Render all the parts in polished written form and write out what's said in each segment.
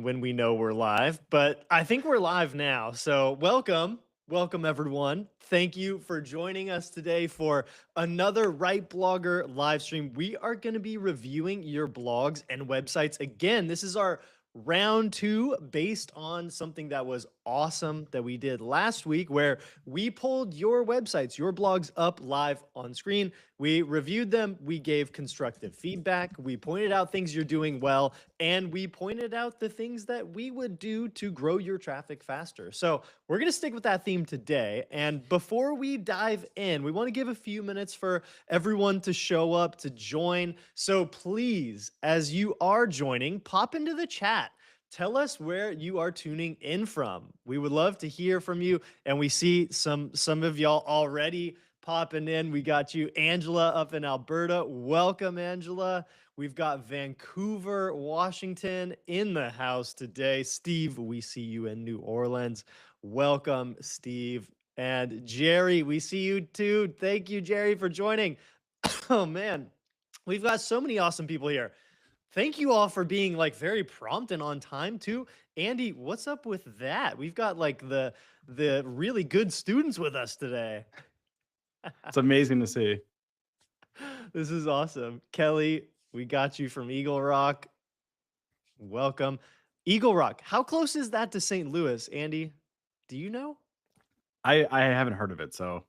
when we know we're live, but I think we're live now. So welcome everyone. Thank you for joining us today for another RightBlogger live stream. We are going to be reviewing your blogs and websites again. This is our round two based on something that was awesome that we did last week where we pulled your websites, your blogs up live on screen. We reviewed them, we gave constructive feedback, we pointed out things you're doing well, and we pointed out the things that we would do to grow your traffic faster. So we're going to stick with that theme today. And before we dive in, we want to give a few minutes for everyone to show up, to join. So please, as you are joining, pop into the chat. Tell us where you are tuning in from. We would love to hear from you. And we see some of y'all already popping in. We got you, Angela, up in Alberta. Welcome, Angela. We've got Vancouver, Washington in the house today. Steve, we see you in New Orleans. Welcome, Steve. And Jerry, we see you too. Thank you, Jerry, for joining. Oh, man. We've got so many awesome people here. Thank you all for being like very prompt and on time too. Andy, what's up with that? We've got like the really good students with us today. It's amazing to see. This is awesome. Kelly, we got you from Eagle Rock. Welcome. Eagle Rock, how close is that to St. Louis, Andy? Do you know? I haven't heard of it, so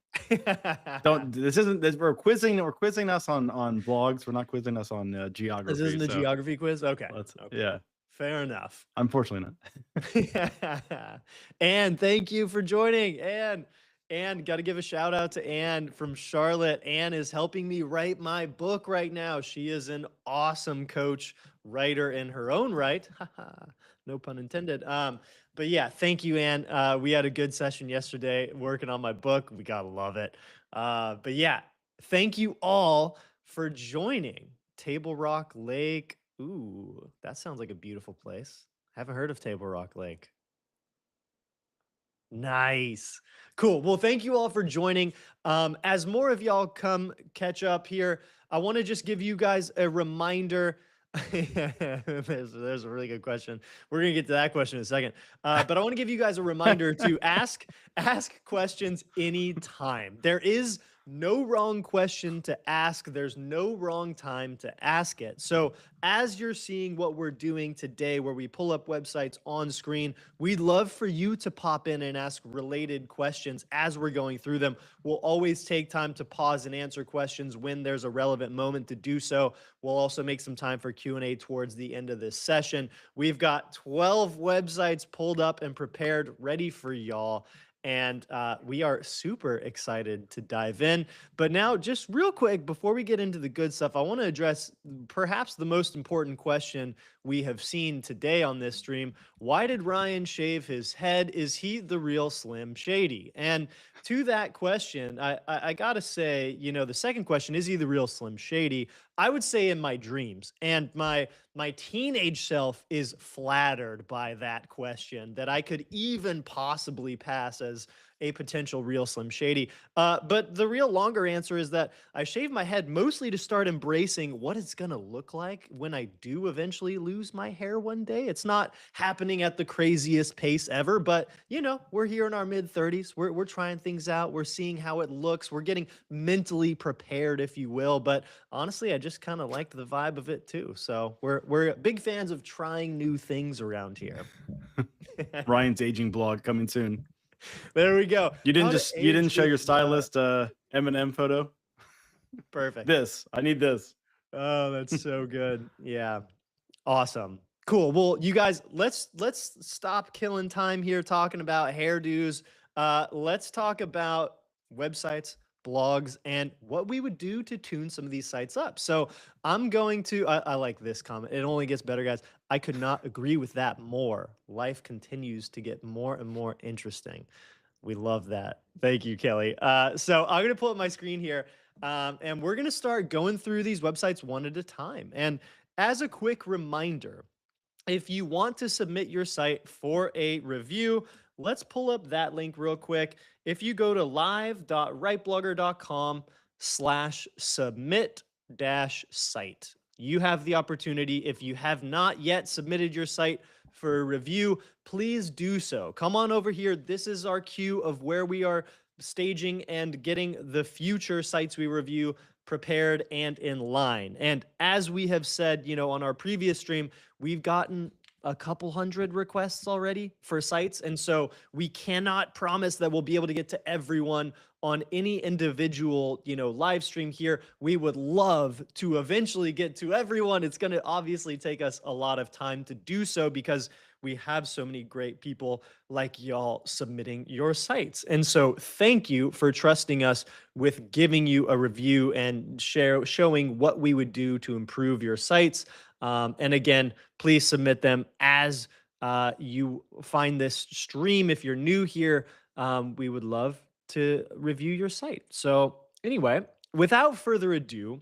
don't. This isn't. We're quizzing us on blogs. We're not quizzing us on geography. This isn't a geography quiz. Okay. Yeah. Fair enough. Unfortunately not. Anne, thank you for joining. Anne, got to give a shout out to Anne from Charlotte. Anne is helping me write my book right now. She is an awesome coach, writer in her own right. No pun intended. But yeah, thank you, Anne. We had a good session yesterday working on my book. We gotta love it. But yeah, thank you all for joining. Table Rock Lake. Ooh, that sounds like a beautiful place. Haven't heard of Table Rock Lake. Nice. Cool. Well, thank you all for joining. As more of y'all come catch up here, I want to just give you guys a reminder. There's a really good question. We're gonna get to that question in a second. But I want to give you guys a reminder to ask questions anytime. There is no wrong question to ask. There's no wrong time to ask it. So as you're seeing what we're doing today, where we pull up websites on screen, we'd love for you to pop in and ask related questions as we're going through them. We'll always take time to pause and answer questions when there's a relevant moment to do so. We'll also make some time for Q&A towards the end of this session. We've got 12 websites pulled up and prepared, ready for y'all. And we are super excited to dive in. But now, just real quick, before we get into the good stuff, I want to address perhaps the most important question we have seen today on this stream. Why did Ryan shave his head? Is he the real Slim Shady? And to that question, I got to say, the second question, is he the real Slim Shady? I would say in my dreams. And my teenage self is flattered by that question, that I could even possibly pass as a potential real Slim Shady. But the real longer answer is that I shaved my head mostly to start embracing what it's going to look like when I do eventually lose my hair one day. It's not happening at the craziest pace ever, but we're here in our mid 30s. We're trying things out. We're seeing how it looks. We're getting mentally prepared, if you will. But honestly, I just kind of liked the vibe of it too. So we're big fans of trying new things around here. Ryan's aging blog coming soon. There we go. You didn't show your stylist M&M photo? Perfect. I need this. Oh, that's so good. Yeah. Awesome. Cool. Well, you guys, let's stop killing time here talking about hairdos. Let's talk about websites, blogs, and what we would do to tune some of these sites up. So I'm going to, I like this comment. It only gets better, guys. I could not agree with that more. Life continues to get more and more interesting. We love that. Thank you, Kelly. So I'm going to pull up my screen here, and we're going to start going through these websites one at a time. And as a quick reminder, if you want to submit your site for a review, let's pull up that link real quick. If you go to live.rightblogger.com/submit-site, you have the opportunity, if you have not yet submitted your site for a review, please do so. Come on over here. This is our queue of where we are staging and getting the future sites we review prepared and in line. And as we have said, on our previous stream, we've gotten a couple hundred requests already for sites. And so we cannot promise that we'll be able to get to everyone on any individual, live stream here. We would love to eventually get to everyone. It's going to obviously take us a lot of time to do so because we have so many great people like y'all submitting your sites. And so thank you for trusting us with giving you a review and showing what we would do to improve your sites. And again, please submit them as you find this stream. If you're new here, we would love to review your site. So, anyway, without further ado,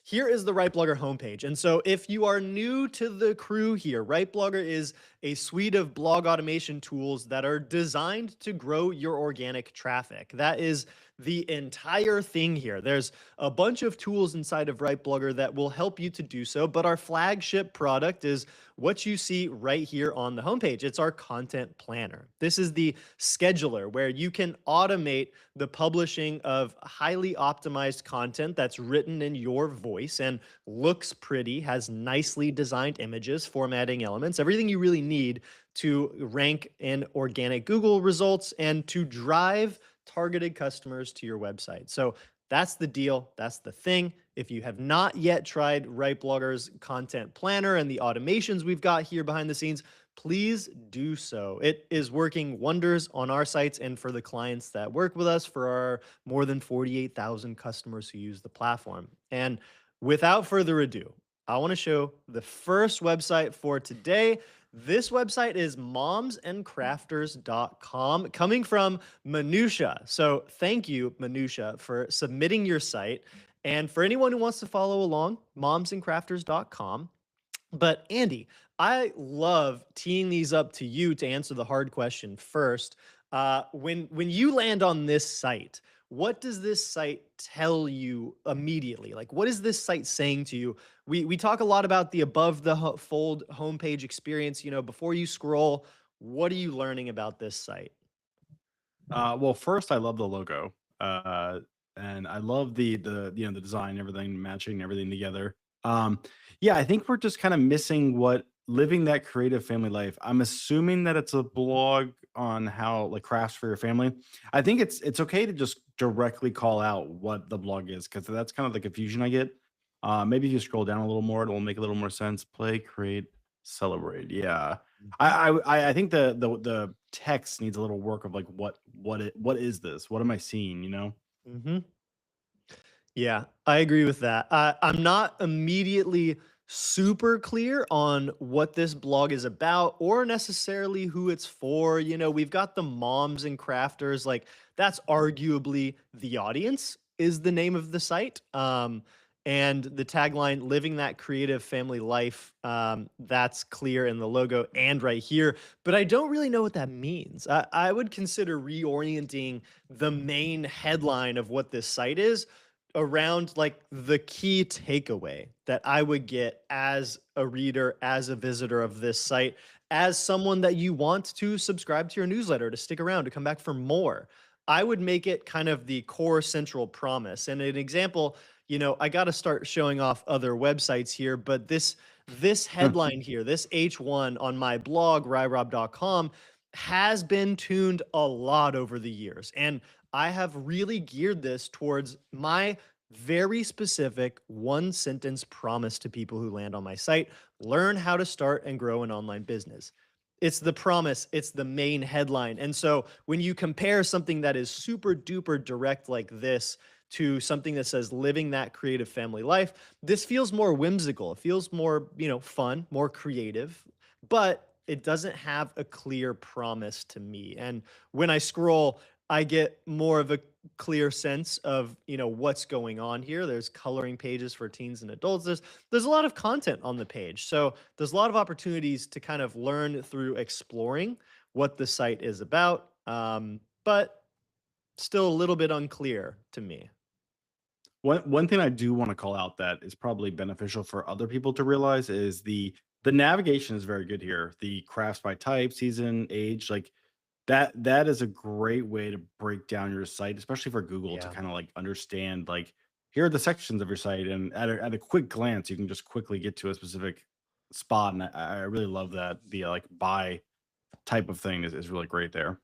here is the RightBlogger homepage. And so if you are new to the crew here, RightBlogger is a suite of blog automation tools that are designed to grow your organic traffic. That is the entire thing here. There's a bunch of tools inside of RightBlogger that will help you to do so, but our flagship product is what you see right here on the homepage. It's our content planner. This is the scheduler where you can automate the publishing of highly optimized content that's written in your voice and looks pretty, has nicely designed images, formatting elements, everything you really need to rank in organic Google results and to drive targeted customers to your website. So that's the deal. That's the thing. If you have not yet tried RightBlogger's content planner and the automations we've got here behind the scenes, please do so. It is working wonders on our sites and for the clients that work with us, for our more than 48,000 customers who use the platform. And without further ado, I want to show the first website for today. This website is momsandcrafters.com, coming from Minutia. So thank you, Minutia, for submitting your site. And for anyone who wants to follow along, momsandcrafters.com. But Andy, I love teeing these up to you to answer the hard question first. When you land on this site, what does this site tell you immediately? Like, what is this site saying to you? We talk a lot about the above the fold homepage experience. Before you scroll, what are you learning about this site? Well, first, I love the logo, and I love the design, everything matching everything together. Um, yeah, I think we're just kind of missing what living that creative family life. I'm assuming that it's a blog on how like crafts for your family. I think it's okay to just directly call out what the blog is because that's kind of the confusion I get. Maybe if you scroll down a little more, it will make a little more sense. Play, create, celebrate. Yeah. Mhm. I think the text needs a little work of like what is this? What am I seeing? Mhm. Yeah, I agree with that. I'm not immediately super clear on what this blog is about or necessarily who it's for. We've got the moms and crafters, like that's arguably the audience is the name of the site. And the tagline, living that creative family life, that's clear in the logo and right here. But I don't really know what that means. I would consider reorienting the main headline of what this site is around like the key takeaway that I would get as a reader, as a visitor of this site, as someone that you want to subscribe to your newsletter, to stick around, to come back for more. I would make it kind of the core central promise. And an example, I got to start showing off other websites here, but this headline here, this H1 on my blog, ryrob.com, has been tuned a lot over the years. And I have really geared this towards my very specific one sentence promise to people who land on my site: learn how to start and grow an online business. It's the promise, it's the main headline. And so when you compare something that is super duper direct like this to something that says living that creative family life, this feels more whimsical. It feels more, fun, more creative, but it doesn't have a clear promise to me. And when I scroll, I get more of a clear sense of what's going on here. There's coloring pages for teens and adults. There's a lot of content on the page, so there's a lot of opportunities to kind of learn through exploring what the site is about, but still a little bit unclear to me. One thing I do want to call out that is probably beneficial for other people to realize is the The navigation is very good here. The crafts by type, season, age, like that is a great way to break down your site, especially for Google to Yeah. kind of like understand like here are the sections of your site, and at a quick glance, you can just quickly get to a specific spot. And I really love that the like by type of thing is really great there.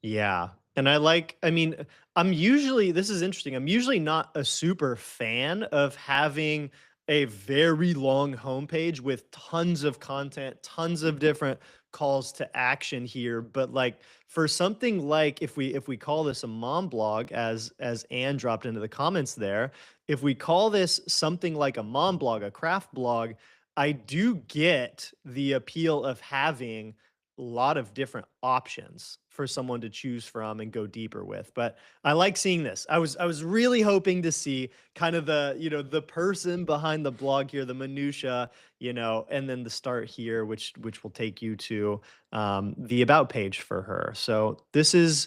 Yeah. And I mean, I'm usually, this is interesting. I'm usually not a super fan of having a very long homepage with tons of content, tons of different calls to action here. But like for something like if we call this a mom blog, as Anne dropped into the comments there, if we call this something like a mom blog, a craft blog, I do get the appeal of having lot of different options for someone to choose from and go deeper with. But I like seeing this. I was really hoping to see kind of the, the person behind the blog here, the minutia, and then the start here, which will take you to the about page for her. So this is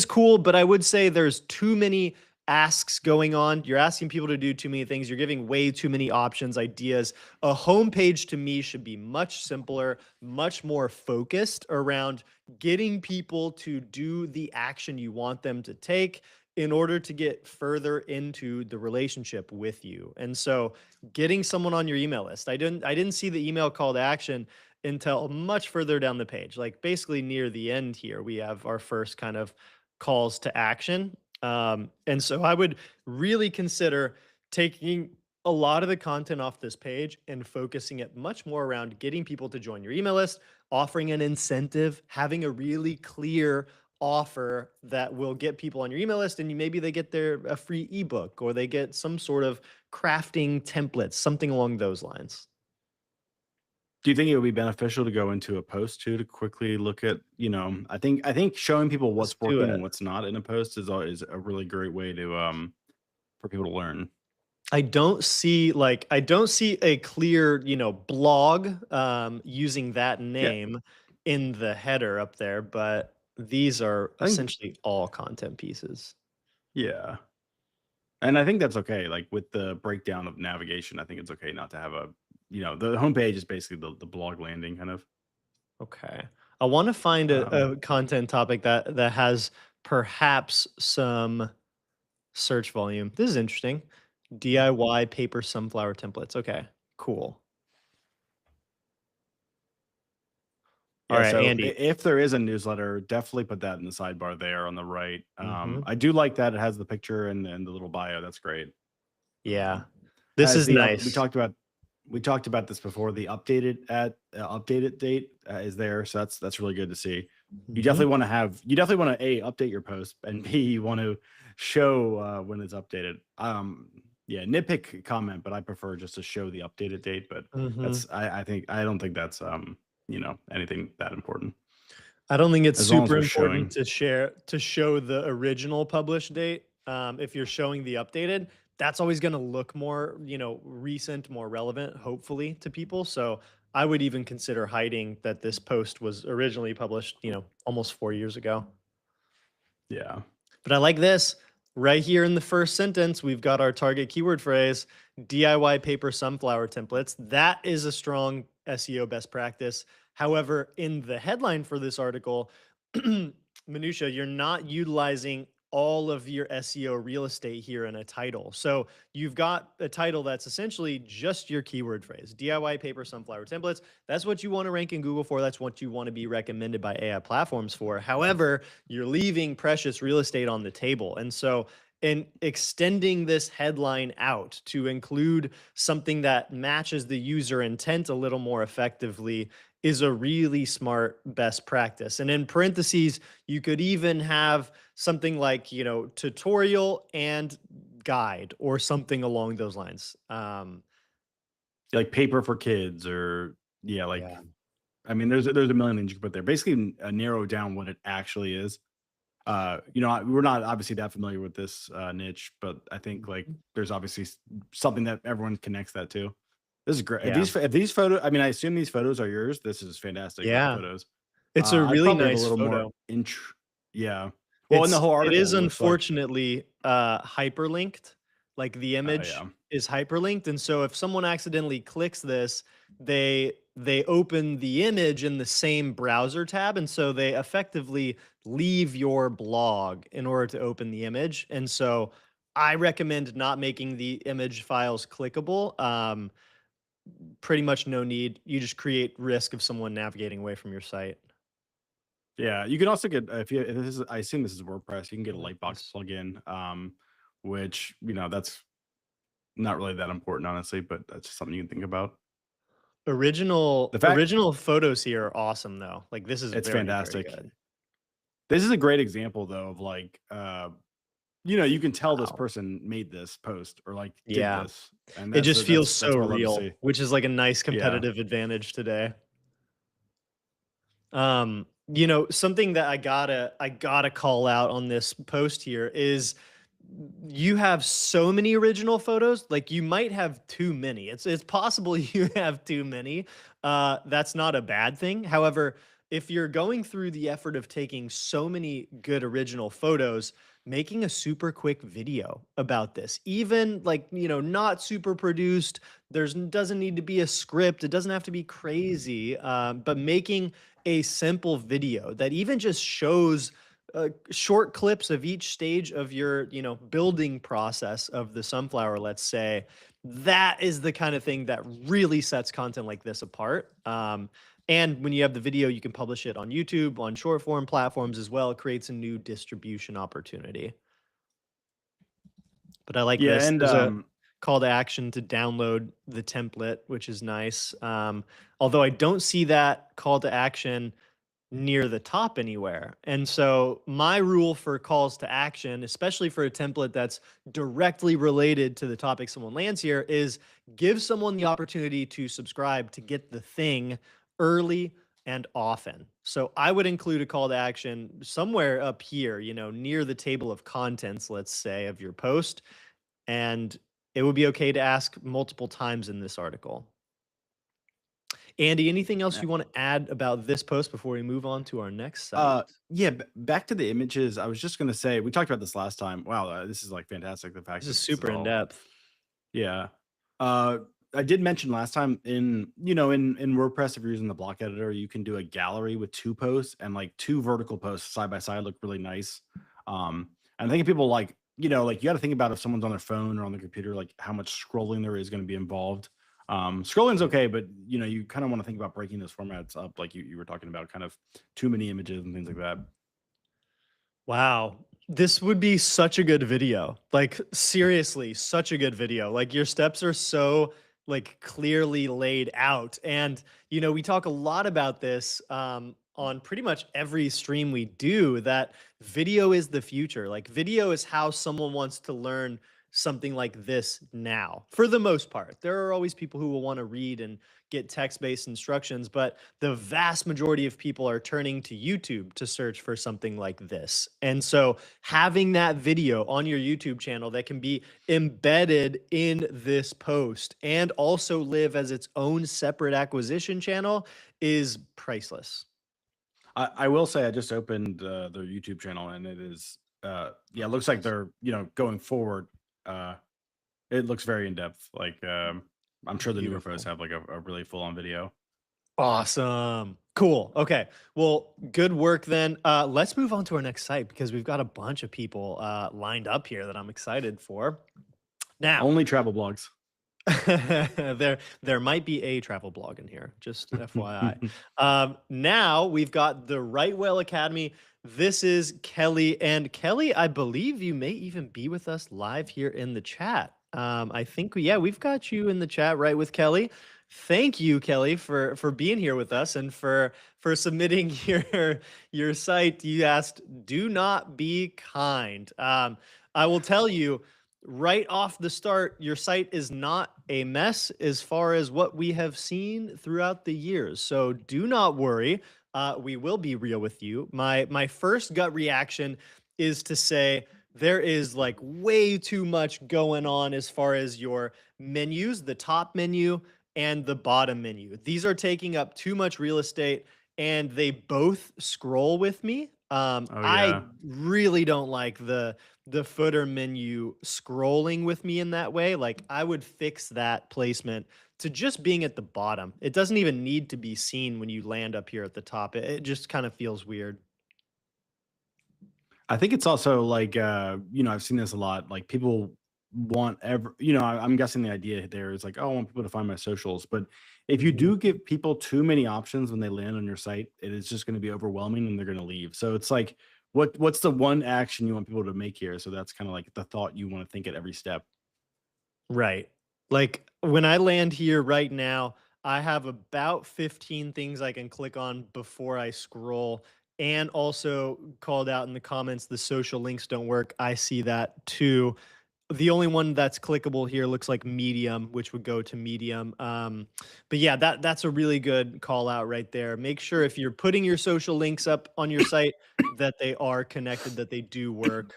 cool, but I would say there's too many asks going on. You're asking people to do too many things. You're giving way too many options, ideas. A homepage to me should be much simpler, much more focused around getting people to do the action you want them to take in order to get further into the relationship with you. And so getting someone on your email list. I didn't see the email call to action until much further down the page. Like basically near the end here, we have our first kind of calls to action. And so I would really consider taking a lot of the content off this page and focusing it much more around getting people to join your email list, offering an incentive, having a really clear offer that will get people on your email list, and maybe they get their a free ebook or they get some sort of crafting templates, something along those lines. Do you think it would be beneficial to go into a post too to quickly look at, I think showing people Let's what's do working it. and what's not in a post is a really great way to for people to learn. I don't see a clear, blog using that Yeah. name in the header up there, but these are I think essentially all content pieces. yeah. And I think that's okay. Like with the breakdown of navigation, I think it's okay not to have the homepage is basically the blog landing kind of. Okay. I want to find Um, a content topic that has perhaps some search volume. This is interesting. DIY paper sunflower templates. Okay, cool. All yeah. right, So Andy. if there is a newsletter, definitely put that in the sidebar there on the right. Hmm. I do like that it has the picture and the little bio. That's great. Yeah, Um, this has is the up nice. we talked about this before. The updated date is there, so that's really good to see. Hmm. You definitely want to a update your post, and b you want to show when it's updated. Yeah, nitpick comment, but I prefer just to show the updated date. But Hmm. I don't think that's anything that important I don't think it's as long as super we're important showing. to show the original published date. If you're showing the updated, that's always going to look more, recent, more relevant, hopefully, to people. So I would even consider hiding that this post was originally published, almost 4 years ago. Yeah. But I like this. Right here in the first sentence, we've got our target keyword phrase, DIY paper sunflower templates. That is a strong SEO best practice. However, in the headline for this article, Minutia, you're not utilizing all of your SEO real estate here in a title. So you've got a title that's essentially just your keyword phrase, DIY paper sunflower templates. That's what you want to rank in Google for. That's what you want to be recommended by AI platforms for. However, you're leaving precious real estate on the table. And so in extending this headline out to include something that matches the user intent a little more effectively is a really smart best practice. And in parentheses, you could even have something like, tutorial and guide or something along those lines. Like paper for kids or yeah, Yeah. like I mean, there's a million things you can put there. Basically, narrow down what it actually is. We're not obviously that familiar with this niche, but I think like Mhm. there's obviously something that everyone connects that to. This is great. Yeah. If these photos, I mean, I assume these photos are yours. This is fantastic Yeah. photos. It's a I'd really probably have a nice little more photo. yeah. Well, in the It whole is article looks like, unfortunately hyperlinked. Like the oh image yeah, is hyperlinked, and so if someone accidentally clicks this, they open the image in the same browser tab, and so they effectively leave your blog in order to open the image. And so I recommend not making the image files clickable. Pretty much no need. You just create risk of someone navigating away from your site. Yeah, you can also get if this is I assume this is WordPress, you can get I a like Lightbox this. plugin, which that's not really that important, honestly, but that's just something you can think about. Original The fact original photos here are awesome though. Like this is it's very, very fantastic. good. This is a great example though of like you can tell this Wow. person made this post or like did Yeah. this, and It just feels that's so what I love to real, see. which is like a nice Yeah. competitive advantage today. Something that I gotta call out on this post here is you have so many original photos, like you might have too many. It's possible you have too many. That's not a bad thing. However, if you're going through the effort of taking so many good original photos, making a super quick video about this, even like, not super produced, doesn't need to be a script, it doesn't have to be crazy, but making a simple video that even just shows short clips of each stage of your building process of the sunflower, let's say, that is the kind of thing that really sets content like this apart. And when you have the video, you can publish it on YouTube, on short form platforms as well. It creates a new distribution opportunity. But I like Yeah, this. and There's a call to action to download the template, which is nice. Although I don't see that call to action near the top anywhere. And so my rule for calls to action, especially for a template that's directly related to the topic someone lands here, is give someone the opportunity to subscribe to get the thing early and often. So I would include a call to action somewhere up here, near the table of contents, let's say, of your post. And it would be okay to ask multiple times in this article. Andy, anything else you want to add about this post before we move on to our next site? yeah, back to the images. I was just gonna say we talked about this last time. Wow, this is like fantastic. The fact This is that this is super in all depth. yeah. Uh, I did mention last time in WordPress, if you're using the block editor, you can do a gallery with two posts and like two vertical posts side by side look really nice. And I think people like like you got to think about if someone's on their phone or on the computer, like how much scrolling there is going to be involved. Scrolling's okay, but you kind of want to think about breaking those formats up, like you were talking about, kind of too many images and things like that. Wow. This would be such a good video. Like seriously, such a good video. Like your steps are so like clearly laid out. And we talk a lot about this on pretty much every stream we do, that video is the future. Like video is how someone wants to learn something like this now. For the most part, there are always people who will want to read and get text-based instructions, but the vast majority of people are turning to YouTube to search for something like this. And so having that video on your YouTube channel that can be embedded in this post and also live as its own separate acquisition channel is priceless. I will say I just opened their YouTube channel, and it is yeah, it looks like they're going forward. Uh, it looks very in depth. Like I'm sure the newer posts Beautiful. have like a really full on video. Awesome. Cool. Okay. Well, good work then. Let's move on to our next site because we've got a bunch of people lined up here that I'm excited for. Now, Only travel blogs. there might be a travel blog in here, just FYI. Now we've got the Right Whale Academy. This is Kelly, and Kelly, I believe you may even be with us live here in the chat. I think yeah, we've got you in the chat right with Kelly. Thank you, Kelly, for being here with us and for submitting your site. You asked, "Do not be kind." I will tell you right off the start, your site is not a mess as far as what we have seen throughout the years. So do not worry. We will be real with you. My first gut reaction is to say there is like way too much going on as far as your menus, the top menu and the bottom menu. These are taking up too much real estate and they both scroll with me. Oh I yeah. really don't like the footer menu scrolling with me in that way. Like I would fix that placement to just being at the bottom. It doesn't even need to be seen when you land up here at the top. It just kind of feels weird. I think it's also like, I've seen this a lot. Like people want I'm guessing the idea there is like, oh, I want people to find my socials. But if you Mhm. do give people too many options when they land on your site, it is just going to be overwhelming and they're going to leave. So it's like, what's the one action you want people to make here? So that's kind of like the thought you want to think at every step. Right. Like when I land here right now, I have about 15 things I can click on before I scroll. And also called out in the comments, the social links don't work. I see that too. The only one that's clickable here looks like Medium, which would go to Medium. But yeah, that's a really good call out right there. Make sure if you're putting your social links up on your site that they are connected, that they do work.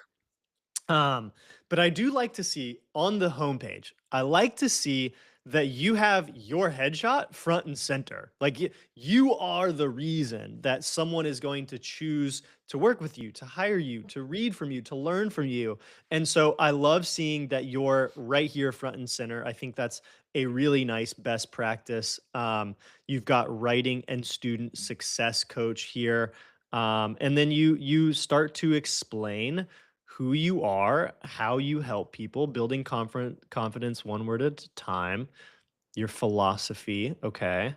Um, but I do like to see on the homepage, I like to see that you have your headshot front and center. Like you are the reason that someone is going to choose to work with you, to hire you, to read from you, to learn from you. And so I love seeing that you're right here front and center. I think that's a really nice best practice. You've got writing and student success coach here. And then you start to explain who you are, how you help people, building confidence one word at a time, your philosophy. Okay.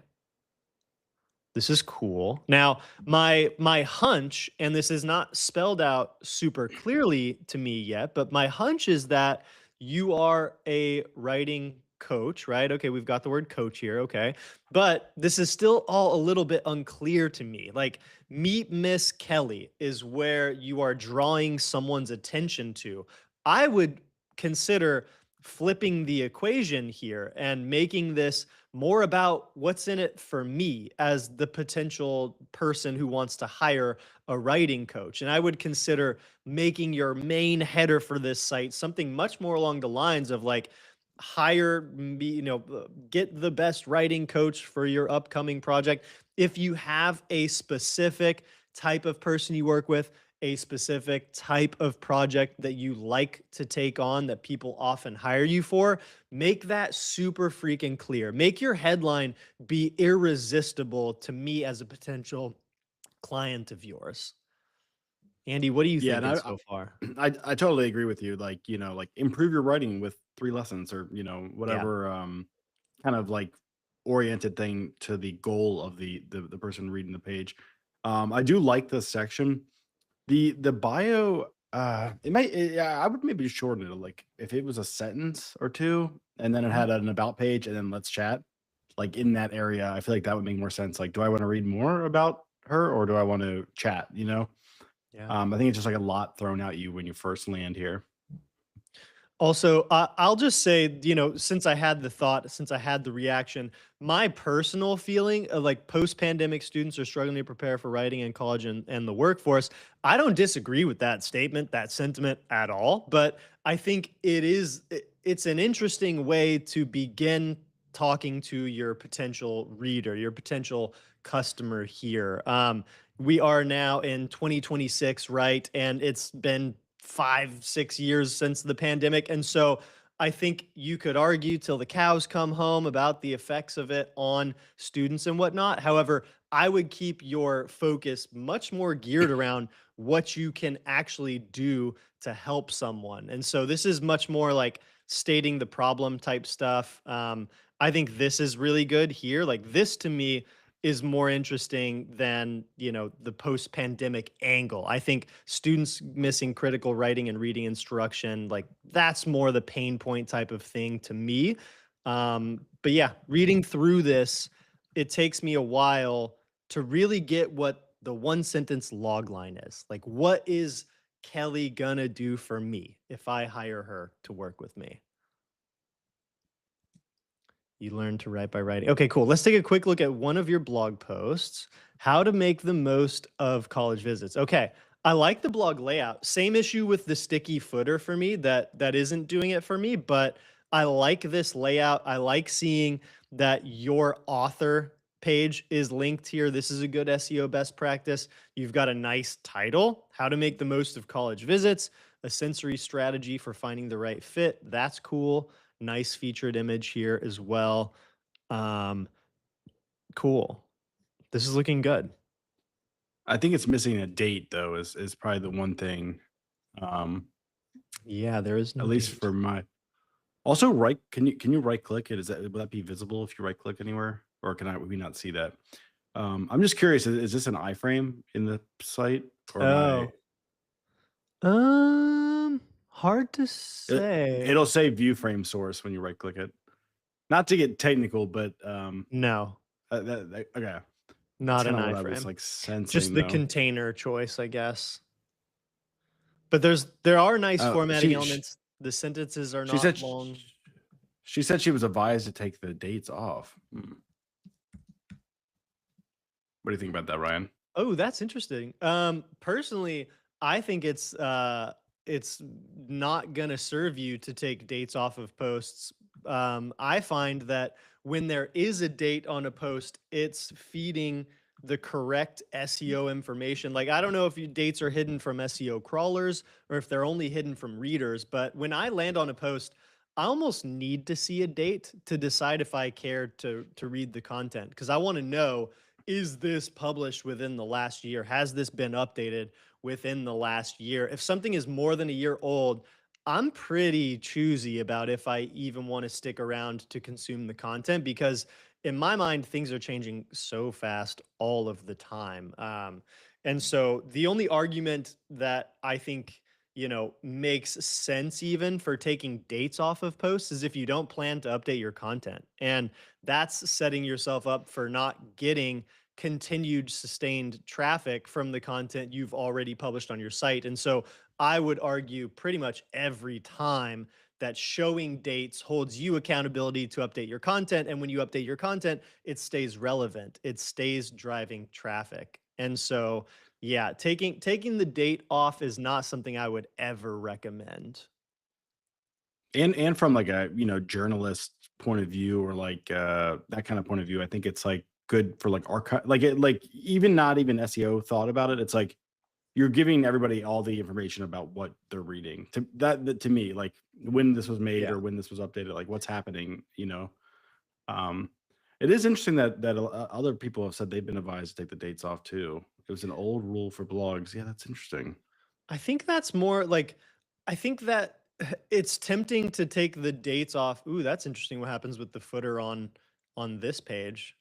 This is cool. Now, my hunch, and this is not spelled out super clearly to me yet, but my hunch is that you are a writing coach, right? Okay, we've got the word coach here, okay. But this is still all a little bit unclear to me. Like meet Miss Kelly is where you are drawing someone's attention to. I would consider flipping the equation here and making this more about what's in it for me as the potential person who wants to hire a writing coach. And I would consider making your main header for this site something much more along the lines of like, hire me, get the best writing coach for your upcoming project. If you have a specific type of person you work with, a specific type of project that you like to take on that people often hire you for, make that super freaking clear. Make your headline be irresistible to me as a potential client of yours. Andy, what are you Yeah, and thinking so far? I totally agree with you. Like, like improve your writing with 3 lessons or, Yeah. whatever kind of like oriented thing to the goal of the person reading the page. I do like this section. The bio, yeah, I would maybe shorten it. Like if it was a sentence or two, and then it Mhm. had an about page, and then let's chat. Like in that area, I feel like that would make more sense. Like, do I want to read more about her, or do I want to chat? Yeah. I think it's just like a lot thrown at you when you first land here. Also, I'll just say, since I had the thought, since I had the reaction, my personal feeling of like post pandemic students are struggling to prepare for writing in college and the workforce. I don't disagree with that statement, that sentiment at all. But I think it's an interesting way to begin talking to your potential reader, your potential customer here. We are now in 2026, right? And it's been 5, 6 years since the pandemic. And so I think you could argue till the cows come home about the effects of it on students and whatnot. However, I would keep your focus much more geared around what you can actually do to help someone. And so this is much more like stating the problem type stuff. I think this is really good here. Like this to me is more interesting than the post-pandemic angle. I think students missing critical writing and reading instruction, like that's more the pain point type of thing to me. But yeah, reading through this, it takes me a while to really get what the one sentence log line is. Like, what is Kelly gonna do for me if I hire her to work with me? You learn to write by writing. Okay, cool. Let's take a quick look at one of your blog posts, how to make the most of college visits. Okay. I like the blog layout. Same issue with the sticky footer for me that isn't doing it for me, but I like this layout. I like seeing that your author page is linked here. This is a good SEO best practice. You've got a nice title, how to make the most of college visits. a sensory strategy for finding the right fit. That's cool. Nice featured image here as well. Um, cool. This is looking good. I think it's missing a date though is probably the one thing. Um, Yeah, there is at no least date. for my also right can you right click it? Is that would that be visible if you right click anywhere? Or can I would we not see that? I'm just curious, is this an iframe in the site or am I Oh, hard to it'll say. say view frame source when you right click it. Not to get technical, but No, okay. That's not an kind of what I was iframe. like Just sensing the though. container choice, I guess. But there are nice Oh, formatting elements. The sentences are she said not long. she said she was advised to take the dates off. What do you think about that, Ryan? Oh, that's interesting. Personally, I think it's not gonna serve you to take dates off of posts. I find that when there is a date on a post, it's feeding the correct SEO information. Like I don't know if you dates are hidden from SEO crawlers or if they're only hidden from readers, but when I land on a post, I almost need to see a date to decide if I care to read the content because I want to know, is this published within the last year? Has this been updated within the last year? If something is more than a year old, I'm pretty choosy about if I even want to stick around to consume the content because in my mind things are changing so fast all of the time. And so the only argument that I think makes sense even for taking dates off of posts is if you don't plan to update your content, and that's setting yourself up for not getting continued sustained traffic from the content you've already published on your site. And so I would argue pretty much every time that showing dates holds you accountability to update your content. And when you update your content, it stays relevant, it stays driving traffic. And so, yeah, taking the date off is not something I would ever recommend. And from like a journalist point of view or like that kind of point of view, I think it's like good for like archive, like it like even not even SEO thought about it. It's like you're giving everybody all the information about what they're reading. To me, like when this was made Yeah. or when this was updated, like what's happening. Um, it is interesting that other people have said they've been advised to take the dates off too. It was an old rule for blogs. Yeah, that's interesting. I think that's more like I think that it's tempting to take the dates off. Ooh, that's interesting what happens with the footer on this page.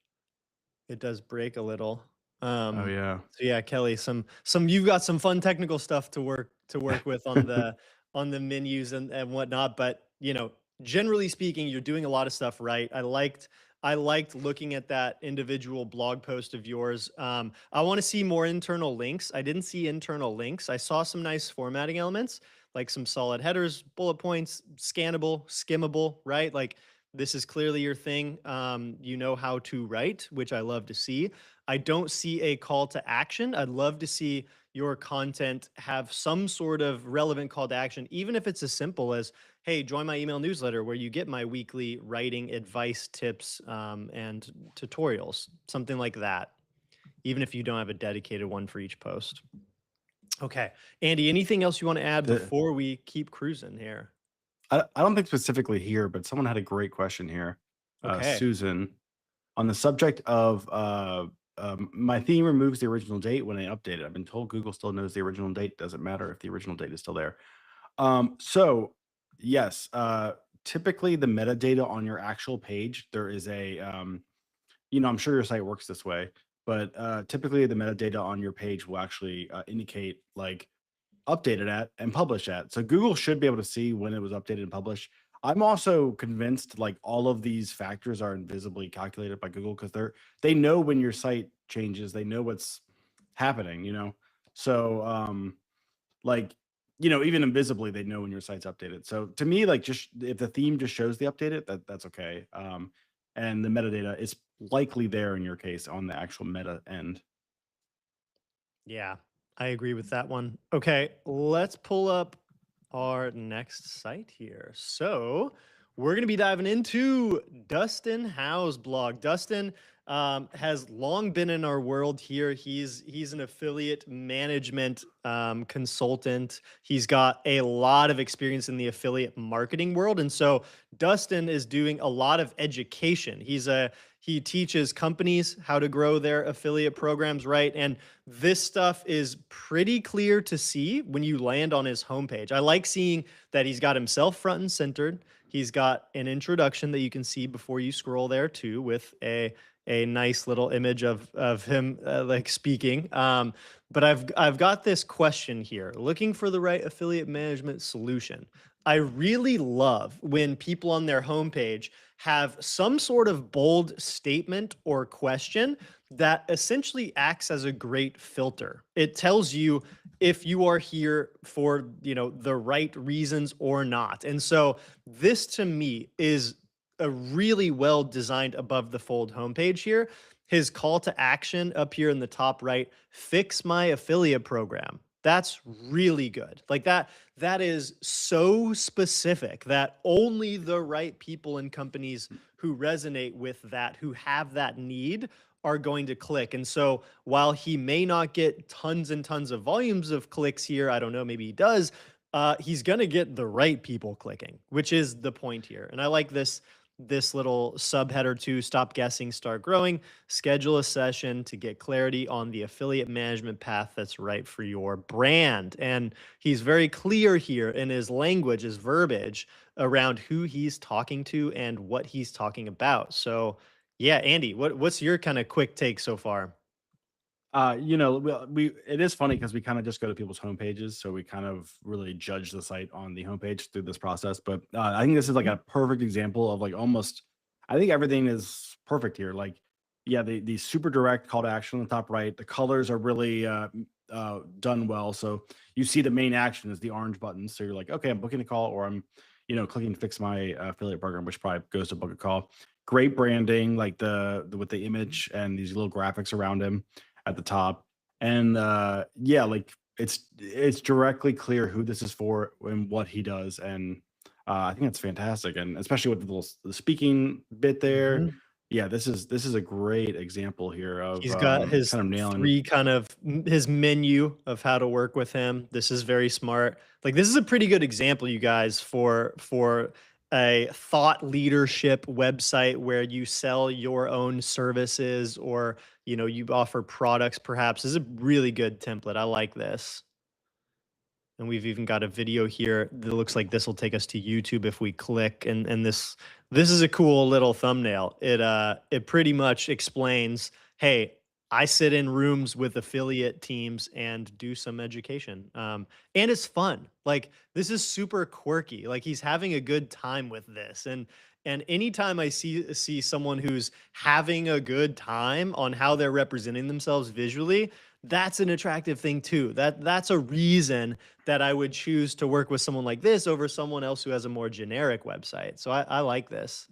It does break a little. Oh yeah. So yeah, Kelly, some you've got some fun technical stuff to work with on the menus and whatnot. But generally speaking, you're doing a lot of stuff right. I liked looking at that individual blog post of yours. I want to see more internal links. I didn't see internal links. I saw some nice formatting elements, like some solid headers, bullet points, scannable, skimmable, right? Like this is clearly your thing. You know how to write, which I love to see. I don't see a call to action. I'd love to see your content have some sort of relevant call to action, even if it's as simple as, hey, join my email newsletter where you get my weekly writing advice, tips, and tutorials, something like that, even if you don't have a dedicated one for each post. Okay. Andy, anything else you want to add The before we keep cruising here? I don't think specifically here, but someone had a great question here. Okay. Susan, on the subject of my theme removes the original date when I update it. I've been told Google still knows the original date. Doesn't matter if the original date is still there. So yes, typically the metadata on your actual page, there is a I'm sure your site works this way, but typically the metadata on your page will actually indicate like updated at and published at. So Google should be able to see when it was updated and published. I'm also convinced like all of these factors are invisibly calculated by Google because they know when your site changes, they know what's happening. So like even invisibly they know when your site's updated. So to me, like just if the theme just shows the updated, that's okay. And the metadata is likely there in your case on the actual meta end. Yeah, I agree with that one. Okay, let's pull up our next site here. So we're going to be diving into Dustin Howe's blog. Dustin, has long been in our world here. He's an affiliate management consultant. He's got a lot of experience in the affiliate marketing world, and so Dustin is doing a lot of education. He teaches companies how to grow their affiliate programs, right? And this stuff is pretty clear to see when you land on his homepage. I like seeing that he's got himself front and centered. He's got an introduction that you can see before you scroll there too, with a nice little image of him like speaking. But I've got this question here: looking for the right affiliate management solution. I really love when people on their homepage have some sort of bold statement or question that essentially acts as a great filter. It tells you if you are here for, the right reasons or not. And so this to me is a really well designed above the fold homepage here. His call to action up here in the top right: fix my affiliate program. That's really good. Like that is so specific that only the right people and companies who resonate with that, who have that need, are going to click. And so while he may not get tons and tons of volumes of clicks here, I don't know, maybe he does, he's going to get the right people clicking, which is the point here. And I like this little subheader to: stop guessing, start growing. Schedule a session to get clarity on the affiliate management path that's right for your brand. And he's very clear here in his language, his verbiage around who he's talking to and what he's talking about. So, yeah, Andy, what's your kind of quick take so far? We it is funny because we kind of just go to people's homepages, so we kind of really judge the site on the homepage through this process. But I think this is like Mhm. a perfect example of like almost. I think everything is perfect here. Like, yeah, the super direct call to action on the top right. The colors are really done well. So you see the main action is the orange button. So you're like, okay, I'm booking a call, or I'm clicking fix my affiliate program, which probably goes to book a call. Great branding, like the with the image and these little graphics around him at the top. And yeah, like it's directly clear who this is for and what he does. And I think that's fantastic. And especially with the speaking bit there. Mhm. Yeah, this is a great example here of He's got his kind of nailing. 3 kind of his menu of how to work with him. This is very smart. Like, this is a pretty good example, you guys, for a thought leadership website where you sell your own services, or, you offer products perhaps. This is a really good template. I like this. And we've even got a video here that looks like this will take us to YouTube if we click. And this is a cool little thumbnail. It pretty much explains, hey, I sit in rooms with affiliate teams and do some education. And it's fun. Like, this is super quirky. Like, he's having a good time with this. And anytime I see someone who's having a good time on how they're representing themselves visually, that's an attractive thing too. That's a reason that I would choose to work with someone like this over someone else who has a more generic website. So I like this.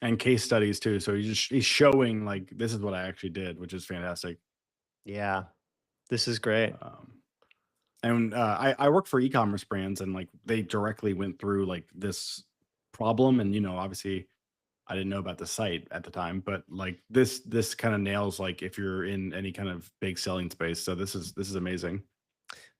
And case studies too. So he's showing like this is what I actually did, which is fantastic. Yeah, this is great. Um, and I work for e-commerce brands, and like they directly went through like this problem, and obviously I didn't know about the site at the time, but like this kind of nails like if you're in any kind of big selling space. So this is amazing.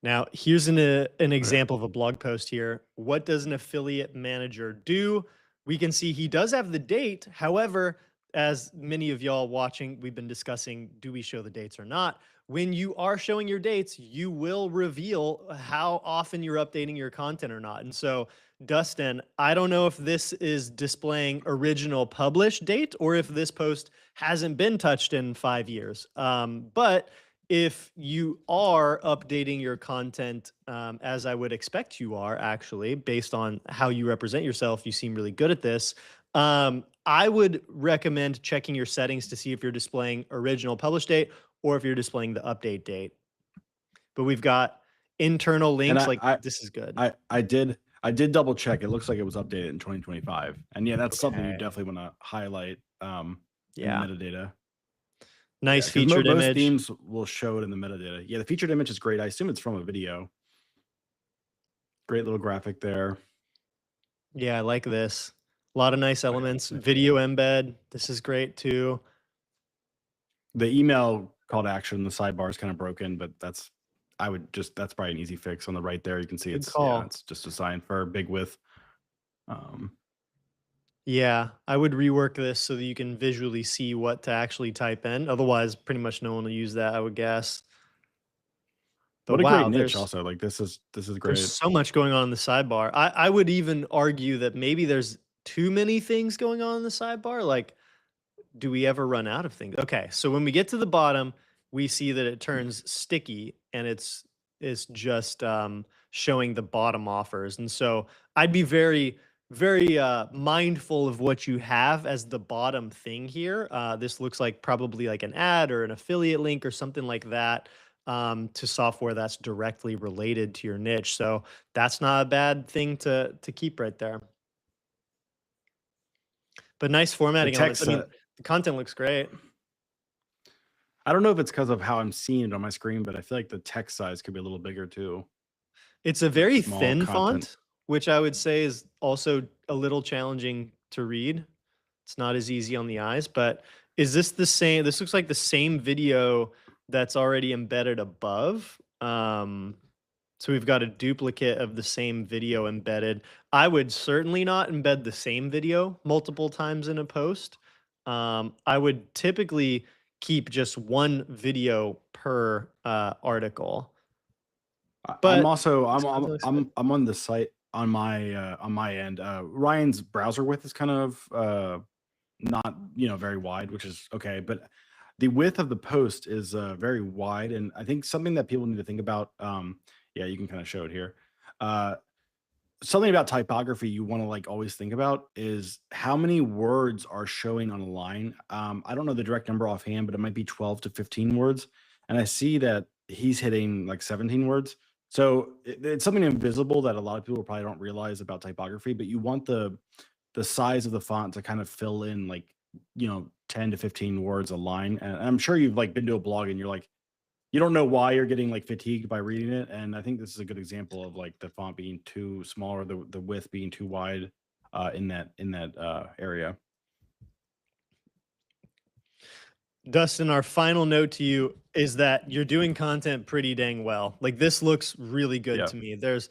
Now, here's an Okay. example of a blog post here. What does an affiliate manager do? We can see he does have the date. However, as many of y'all watching, we've been discussing, do we show the dates or not? When you are showing your dates, you will reveal how often you're updating your content or not. And so, Dustin, I don't know if this is displaying original published date or if this post hasn't been touched in 5 years. But if you are updating your content, as I would expect you are, actually, based on how you represent yourself, you seem really good at this. I would recommend checking your settings to see if you're displaying original publish date or if you're displaying the update date. But we've got internal And links, I like I this is good. I I did I did double check. It looks like it was updated in 2025. And yeah, that's something you Okay. definitely want to highlight in the Yeah. metadata. Yeah, Nice because featured most image. themes will show it in the metadata. Yeah, the featured image is great. I assume it's from a video. Great little graphic there. Yeah, I like this. A lot of nice Okay. elements. Video embed. This is great too. The email call to action, the sidebar is kind of broken, but that's probably an easy fix on the right there. You can see Good it's yeah, call. it's just designed for big width. Um, Yeah, I would rework this so that you can visually see what to actually type in. Otherwise, pretty much no one will use that, I would guess. But what a great wow, niche also. Like this is there's great. so much going on in the sidebar. I would even argue that maybe there's too many things going on in the sidebar. Like, do we ever run out of things? Okay, so when we get to the bottom, we see that it turns sticky and it's just showing the bottom offers. And so I'd be very mindful of what you have as the bottom thing here. This looks like probably like an ad or an affiliate link or something like that, to software that's directly related to your niche. So that's not a bad thing to keep right there. But nice The formatting elements. I text mean, the content looks great. I don't know if it's because of how I'm seeing it on my screen, but I feel like the text size could be a little bigger too. It's a Like very small thin content. font, which I would say is also a little challenging to read. It's not as easy on the eyes, but is this the same? This looks like the same video that's already embedded above. So we've got a duplicate of the same video embedded. I would certainly not embed the same video multiple times in a post. I would typically keep just one video per article. I'm But also this content looks good. I'm on the site on my end. Ryan's browser width is kind of not very wide, which is okay, but the width of the post is very wide, and I think something that people need to think about. Yeah, you can kind of show it here. Uh, Something about typography you want to like always think about is how many words are showing on a line. I don't know the direct number offhand, but it might be 12 to 15 words. And I see that he's hitting like 17 words. So it's something invisible that a lot of people probably don't realize about typography, but you want the size of the font to kind of fill in like 10 to 15 words a line. And I'm sure you've like been to a blog and you're like, you don't know why you're getting like fatigued by reading it, and I think this is a good example of like the font being too small or the width being too wide in that area. Dustin, our final note to you is that you're doing content pretty dang well. Like this looks really good Yeah. to me. There's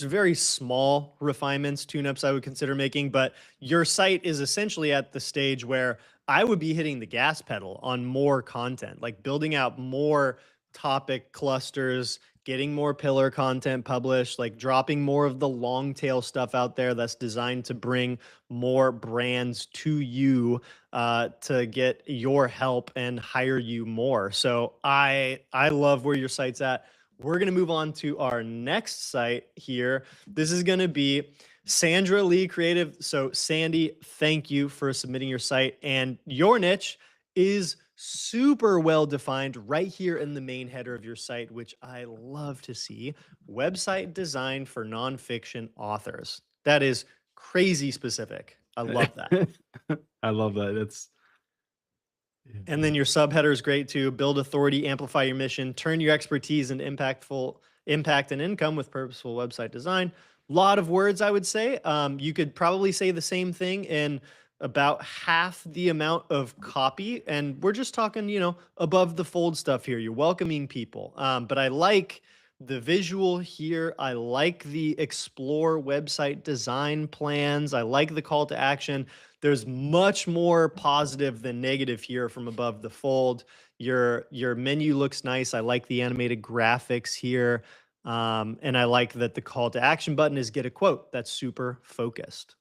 very small refinements, tune-ups I would consider making, but your site is essentially at the stage where I would be hitting the gas pedal on more content, like building out more topic clusters, getting more pillar content published, like dropping more of the long tail stuff out there that's designed to bring more brands to you, to get your help and hire you more. So I love where your site's at. We're gonna move on to our next site here. This is gonna be Sandra Lee Creative. So Sandy, thank you for submitting your site, and your niche is super well defined right here in the main header of your site, which I love to see. Website design for nonfiction authors. That is crazy specific. I love that. I love that. It's yeah. And then your subheader is great too. Build authority, amplify your mission, turn your expertise into impactful impact and income with purposeful website design. A lot of words, I would say. You could probably say the same thing in about half the amount of copy. And we're just talking, above the fold stuff here. You're welcoming people. But I like the visual here. I like the explore website design plans. I like the call to action. There's much more positive than negative here from above the fold. Your menu looks nice. I like the animated graphics here. And I like that the call to action button is get a quote. That's super focused.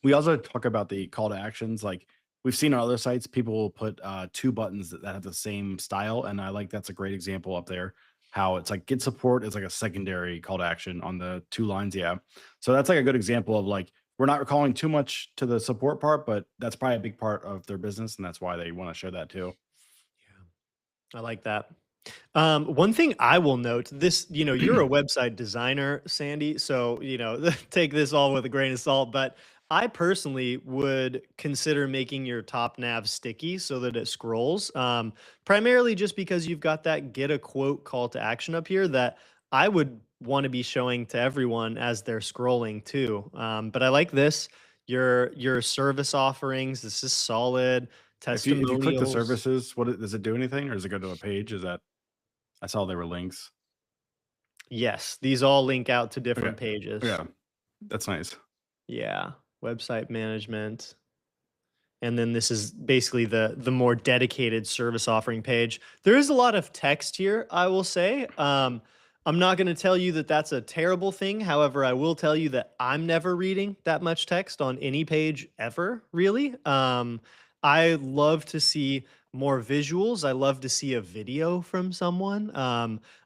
We also talk about the call to actions. Like we've seen on other sites, people will put two buttons that have the same style, and I like that's a great example up there. How it's like get support is like a secondary call to action on the two lines. Yeah, so that's like a good example of like we're not calling too much to the support part, but that's probably a big part of their business, and that's why they want to show that too. I like that. One thing I will note, this, you're a website designer, Sandy, so, take this all with a grain of salt, but I personally would consider making your top nav sticky so that it scrolls. Primarily just because you've got that get a quote call to action up here that I would want to be showing to everyone as they're scrolling too. But I like this. Your service offerings, this is solid. If you click the testimonials. services, does it do anything, or does it go to a page? Is that I saw there were links. Yes, these all link out to Okay. different pages. Yeah, that's nice. Yeah, website management. And then this is basically the more dedicated service offering page. There is a lot of text here, I will say. I'm not going to tell you that that's a terrible thing. However, I will tell you that I'm never reading that much text on any page ever, really. I love to see more visuals. I love to see a video from someone.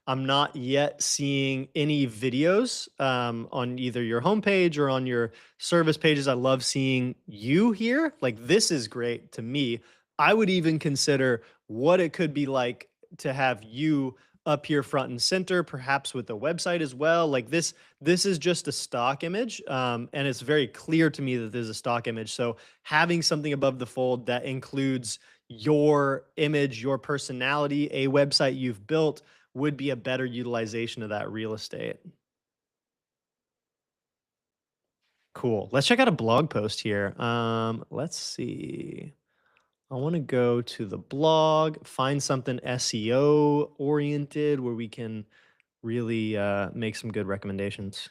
I'm not yet seeing any videos on either your homepage or on your service pages. I love seeing you here. Like, this is great to me. I would even consider what it could be like to have you up here front and center, perhaps with the website as well. Like, this is just a stock image, and it's very clear to me that there's a stock image. So having something above the fold that includes your image, your personality, a website you've built would be a better utilization of that real estate. Cool. Let's check out a blog post here. Let's see. I want to go to the blog, find something SEO oriented where we can really make some good recommendations.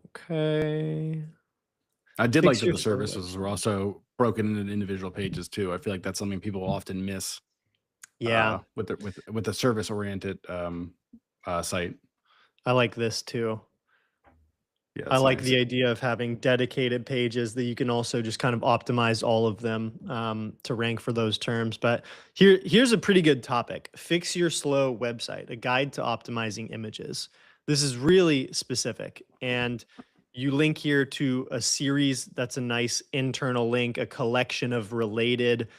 Okay. I did like Fix that your the slow services were website. also broken into individual pages too. I feel like that's something people often miss Yeah, with the service oriented site. I like this too. Yeah, I it's like nice. the idea of having dedicated pages that you can also just kind of optimize all of them to rank for those terms. But here's a pretty good topic: fix your slow website, a guide to optimizing images. This is really specific, and you link here to a series that's a nice internal link, a collection of related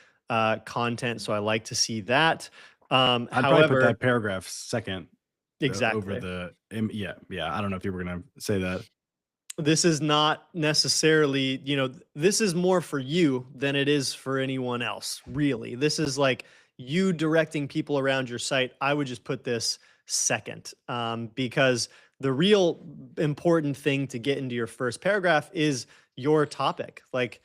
content. So I like to see that. I'd probably put However, that paragraph second over exactly. yeah. I don't know if you were gonna say that. This is not necessarily, this is more for you than it is for anyone else, really. This is like you directing people around your site. I would just put this second, because the real important thing to get into your first paragraph is your topic. Like,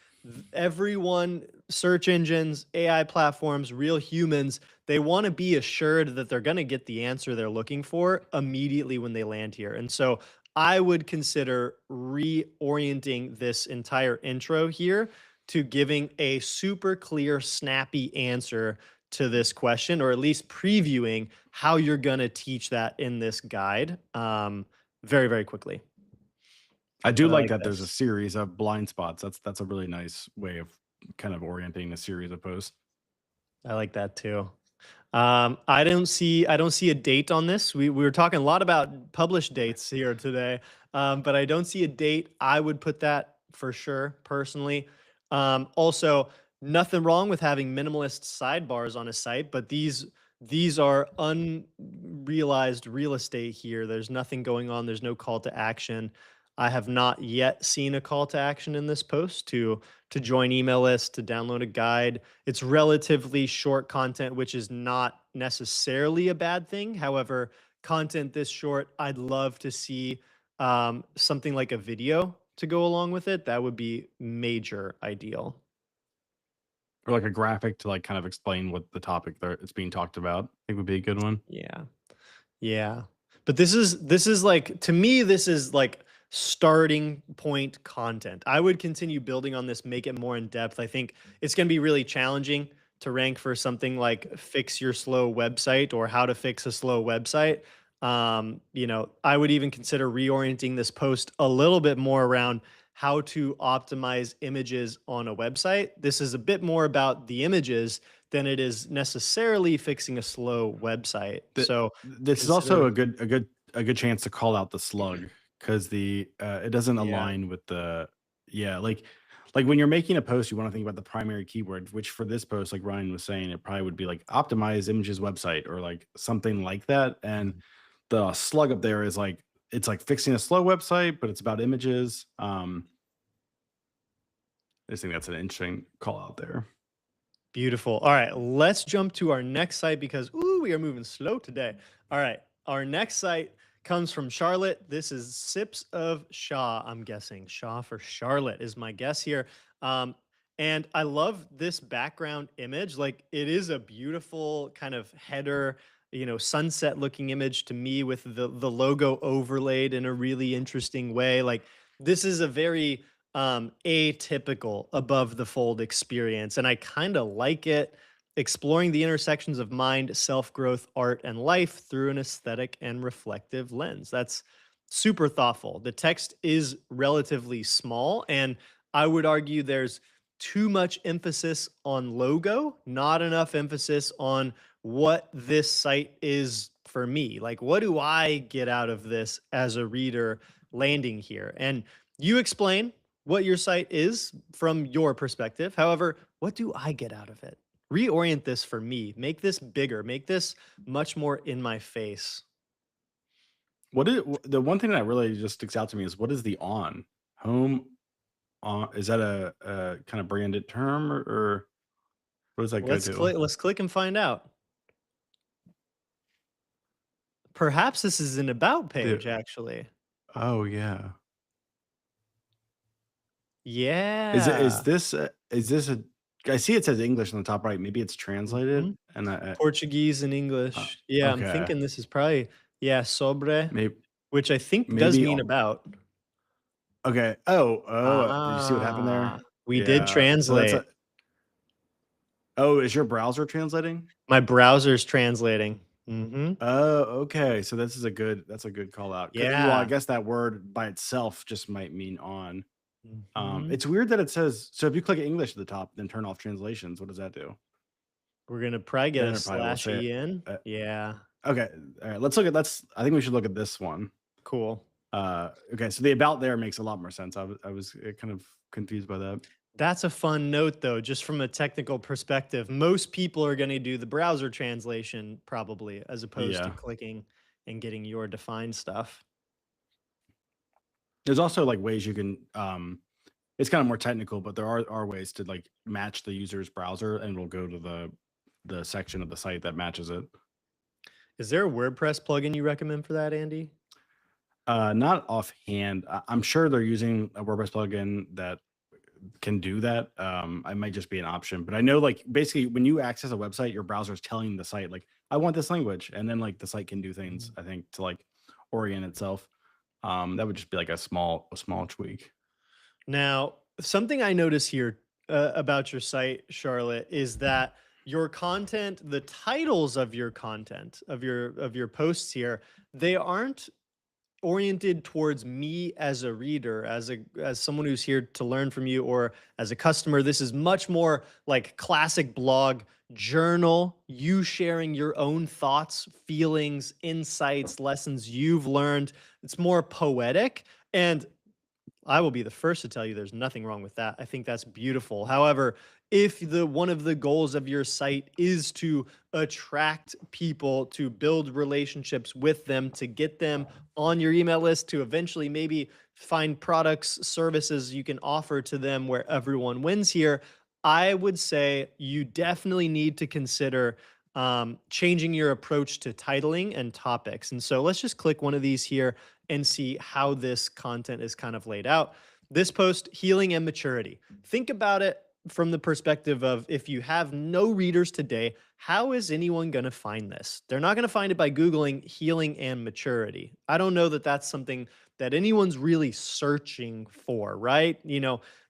everyone, search engines, AI platforms, real humans, they want to be assured that they're going to get the answer they're looking for immediately when they land here. And so I would consider reorienting this entire intro here to giving a super clear, snappy answer to this question, or at least previewing how you're going to teach that in this guide very, very quickly. I do But I like like that there's a this. series of blind spots. That's a really nice way of kind of orienting a series of posts. I like that too. I don't see a date on this. We were talking a lot about published dates here today, but I don't see a date. I would put that for sure, personally. Also, nothing wrong with having minimalist sidebars on a site, but these are unrealized real estate here. There's nothing going on. There's no call to action. I have not yet seen a call to action in this post to join email lists, to download a guide. It's relatively short content, which is not necessarily a bad thing. However, content this short, I'd love to see something like a video to go along with it. That would be major ideal. Or like a graphic to like kind of explain what the topic there it's being talked about. I think would be a good one. Yeah. Yeah. But this is like, to me, this is like starting point content. I would continue building on this, make it more in depth. I think it's going to be really challenging to rank for something like fix your slow website or how to fix a slow website. I would even consider reorienting this post a little bit more around how to optimize images on a website. This is a bit more about the images than it is necessarily fixing a slow website. Th So this is also consider, a good chance to call out the slug because it doesn't yeah, align with the yeah, like when you're making a post, you wanna think about the primary keyword, which for this post, like Ryan was saying, it probably would be like optimize images website or like something like that, and the slug up there is like it's like fixing a slow website, but it's about images. I just think that's an interesting call out there. beautiful. All right, let's jump to our next site because ooh, we are moving slow today. All right, our next site comes from Charlotte. This is Sips of Shaw. I'm guessing Shaw for Charlotte is my guess here. Um, And I love this background image. Like it is a beautiful kind of header, sunset looking image to me with the logo overlaid in a really interesting way. Like this is a very atypical above the fold experience. And I kind of like it, exploring the intersections of mind, self growth, art, and life through an aesthetic and reflective lens. That's super thoughtful. The text is relatively small, and I would argue there's too much emphasis on logo, not enough emphasis on what this site is for me. Like, what do I get out of this as a reader landing here? And you explain what your site is from your perspective. However, what do I get out of it? Reorient this for me. Make this bigger. Make this much more in my face. The one thing that really just sticks out to me is what is the on home on? Is that a kind of branded term or what does that go Let's to? click. Let's click and find out. Perhaps this is an about The page, actually. oh yeah. Yeah. Is this a I see it says English on the top right. Maybe it's translated Mhm. and Portuguese and uh, English. Yeah, I'm okay. thinking this is probably, yeah, sobre, Maybe which I think does maybe mean about. okay. Did you see what happened there? We did Yeah. So that's translate. a oh, is your browser translating? My browser's translating. Mhm. Oh, okay. So that's a good call out. Well, I Yeah. guess that word by itself just might mean on. Mhm. It's weird that it says so if you click English at the top, then turn off translations, what does that do? We're gonna probably get a Then it probably will slash say it. in. Uh, Yeah. okay. All right. let's I think we should look at this one. Cool. Okay, so the about there makes a lot more sense. I was kind of confused by that. That's a fun note, though, just from a technical perspective. Most people are going to do the browser translation probably, as opposed to Yeah. clicking and getting your defined stuff. There's also like ways you can it's kind of more technical, but there are ways to like match the user's browser and it'll go to the section of the site that matches it. Is there a WordPress plugin you recommend for that, Andy? Not offhand. I'm sure they're using a WordPress plugin that can do that. I might just be an option, but I know like basically when you access a website, your browser is telling the site like, I want this language, and then like the site can do things. Mhm. I think to like orient itself. That would just be like a small tweak. Now, something I notice here about your site, Charlotte, is that your content, the titles of your content, of your posts here, they aren't oriented towards me as a reader, as someone who's here to learn from you, or as a customer. This is much more like classic blog journal, you sharing your own thoughts, feelings, insights, lessons you've learned. It's more poetic, and I will be the first to tell you there's nothing wrong with that. I think that's beautiful. However, if the one of the goals of your site is to attract people, to build relationships with them, to get them on your email list, to eventually maybe find products, services you can offer to them where everyone wins here, I would say you definitely need to consider changing your approach to titling and topics. And so let's just click one of these here and see how this content is kind of laid out. This post, healing and maturity. Think about it from the perspective of, if you have no readers today, how is anyone going to find this? They're not going to find it by Googling healing and maturity. I don't know that that's something that anyone's really searching for, right?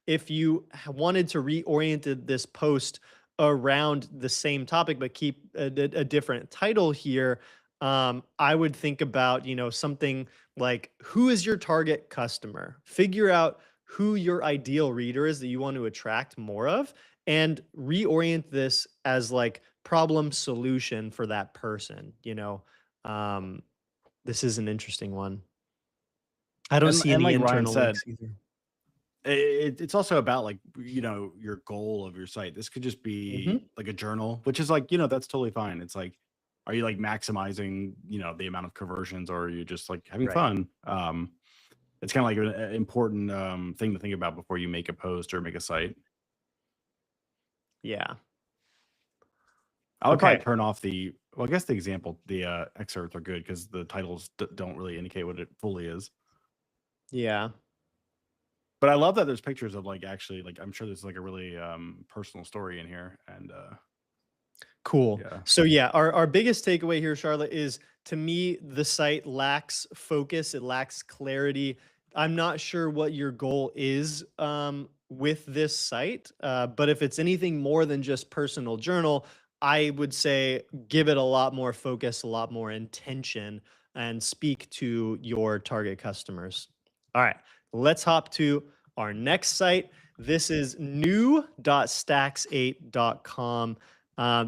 If you wanted to reorient this post around the same topic, but keep a different title here, I would think about, something like, who is your target customer? Figure out who your ideal reader is that you want to attract more of, and reorient this as like problem solution for that person. Um, this is an interesting one. I don't see And any like Ryan internal said, links either. it's also about like your goal of your site. This could just be Mhm. like a journal, which is like that's totally fine. It's like, are you like maximizing the amount of conversions, or are you just like having Right. fun? It's kind of like an important thing to think about before you make a post or make a site. Yeah. I would probably Okay. turn off well, I guess the excerpts are good because the titles don't really indicate what it fully is. Yeah. But I love that there's pictures of like actually like I'm sure there's like a really personal story in here, and Cool. yeah. So yeah, our biggest takeaway here, Charlotte, is to me the site lacks focus. It lacks clarity. I'm not sure what your goal is with this site, but if it's anything more than just personal journal, I would say give it a lot more focus, a lot more intention, and speak to your target customers. All right, let's hop to our next site. This is new.stacks8.com.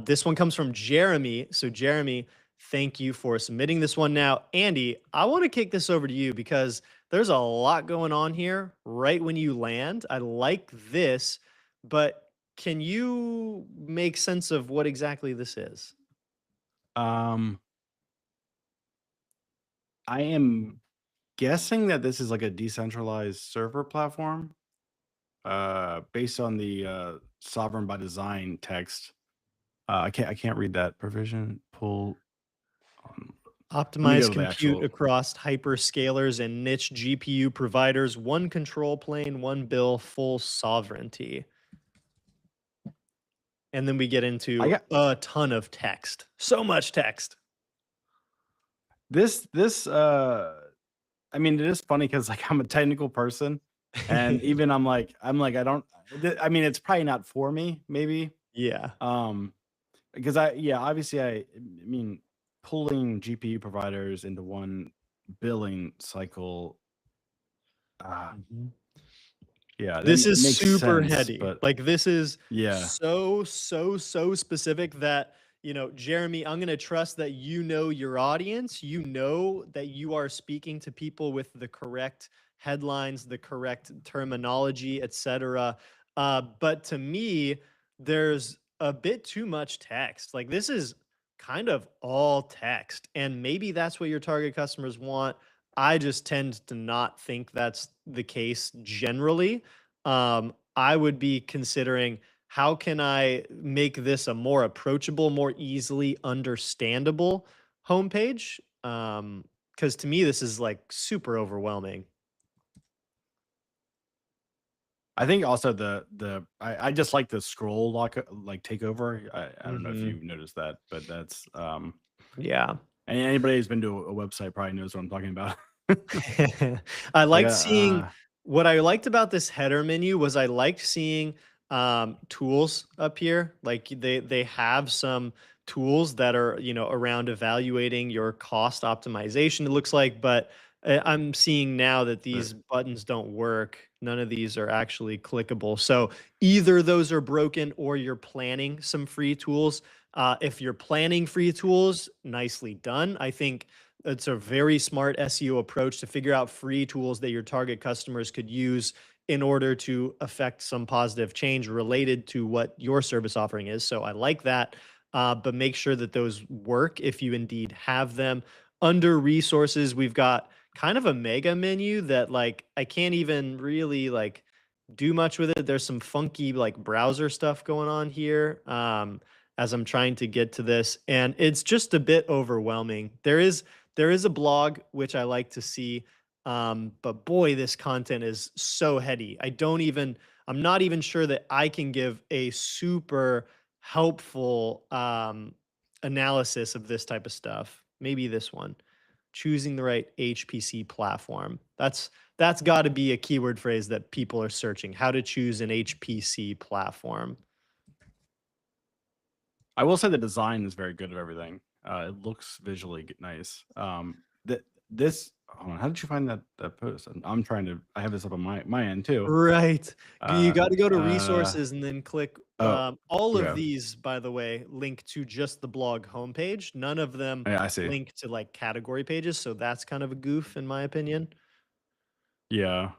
This one comes from Jeremy. So, Jeremy, thank you for submitting this one. Now, Andy, I want to kick this over to you because there's a lot going on here right when you land. I like this, but can you make sense of what exactly this is? Um, I am guessing that this is like a decentralized server platform, based on the sovereign by design text. I can't read that provision. Pull on. Let me go Optimize to the compute actual. across hyperscalers and niche GPU providers, one control plane, one bill, full sovereignty. And then we get I into got a ton of text. So much text. this. I mean, it is funny because like I'm a technical person, and even I'm like I don't. I mean, it's probably not for me, maybe. Yeah. Um, because obviously I mean, pulling GPU providers into one billing cycle, uh, Mhm. yeah, This it is makes super sense, heady. but Like this is yeah, so specific that, Jeremy, I'm going to trust that you know your audience. You know that you are speaking to people with the correct headlines, the correct terminology, etc. But to me, there's a bit too much text. Like this is kind of all text, and maybe that's what your target customers want. I just tend to not think that's the case generally. I would be considering how can I make this a more approachable, more easily understandable homepage? Because to me, this is like super overwhelming. I think also I just like the scroll lock like takeover. I don't know if Hmm. you've noticed that, but that's Yeah. and anybody who's been to a website probably knows what I'm talking about. I Like liked seeing what I liked about this header menu was I liked seeing tools up here. Like they have some tools that are, around evaluating your cost optimization, it looks like, but I'm seeing now that these buttons don't work. None of these are actually clickable. So either those are broken or you're planning some free tools. If you're planning free tools, nicely done. I think it's a very smart SEO approach to figure out free tools that your target customers could use in order to affect some positive change related to what your service offering is. So I like that. But make sure that those work if you indeed have them. Under resources, we've got kind of a mega menu that like I can't even really like do much with it. There's some funky like browser stuff going on here. As I'm trying to get to this, and it's just a bit overwhelming. There is a blog which I like to see, but boy, this content is so heady. I'm not even sure that I can give a super helpful analysis of this type of stuff. Maybe this one, choosing the right HPC platform. That's got to be a keyword phrase that people are searching. How to choose an HPC platform. I will say the design is very good of everything. It looks visually nice. That this hold on, how did you find that post? I'm trying to. I have this up on my end too. Right. You Uh, got to go to uh, resources and then click. oh, All of okay. these, by the way, link to just the blog homepage. None of them Yeah, I see. link to like category pages. So that's kind of a goof, in my opinion. Yeah.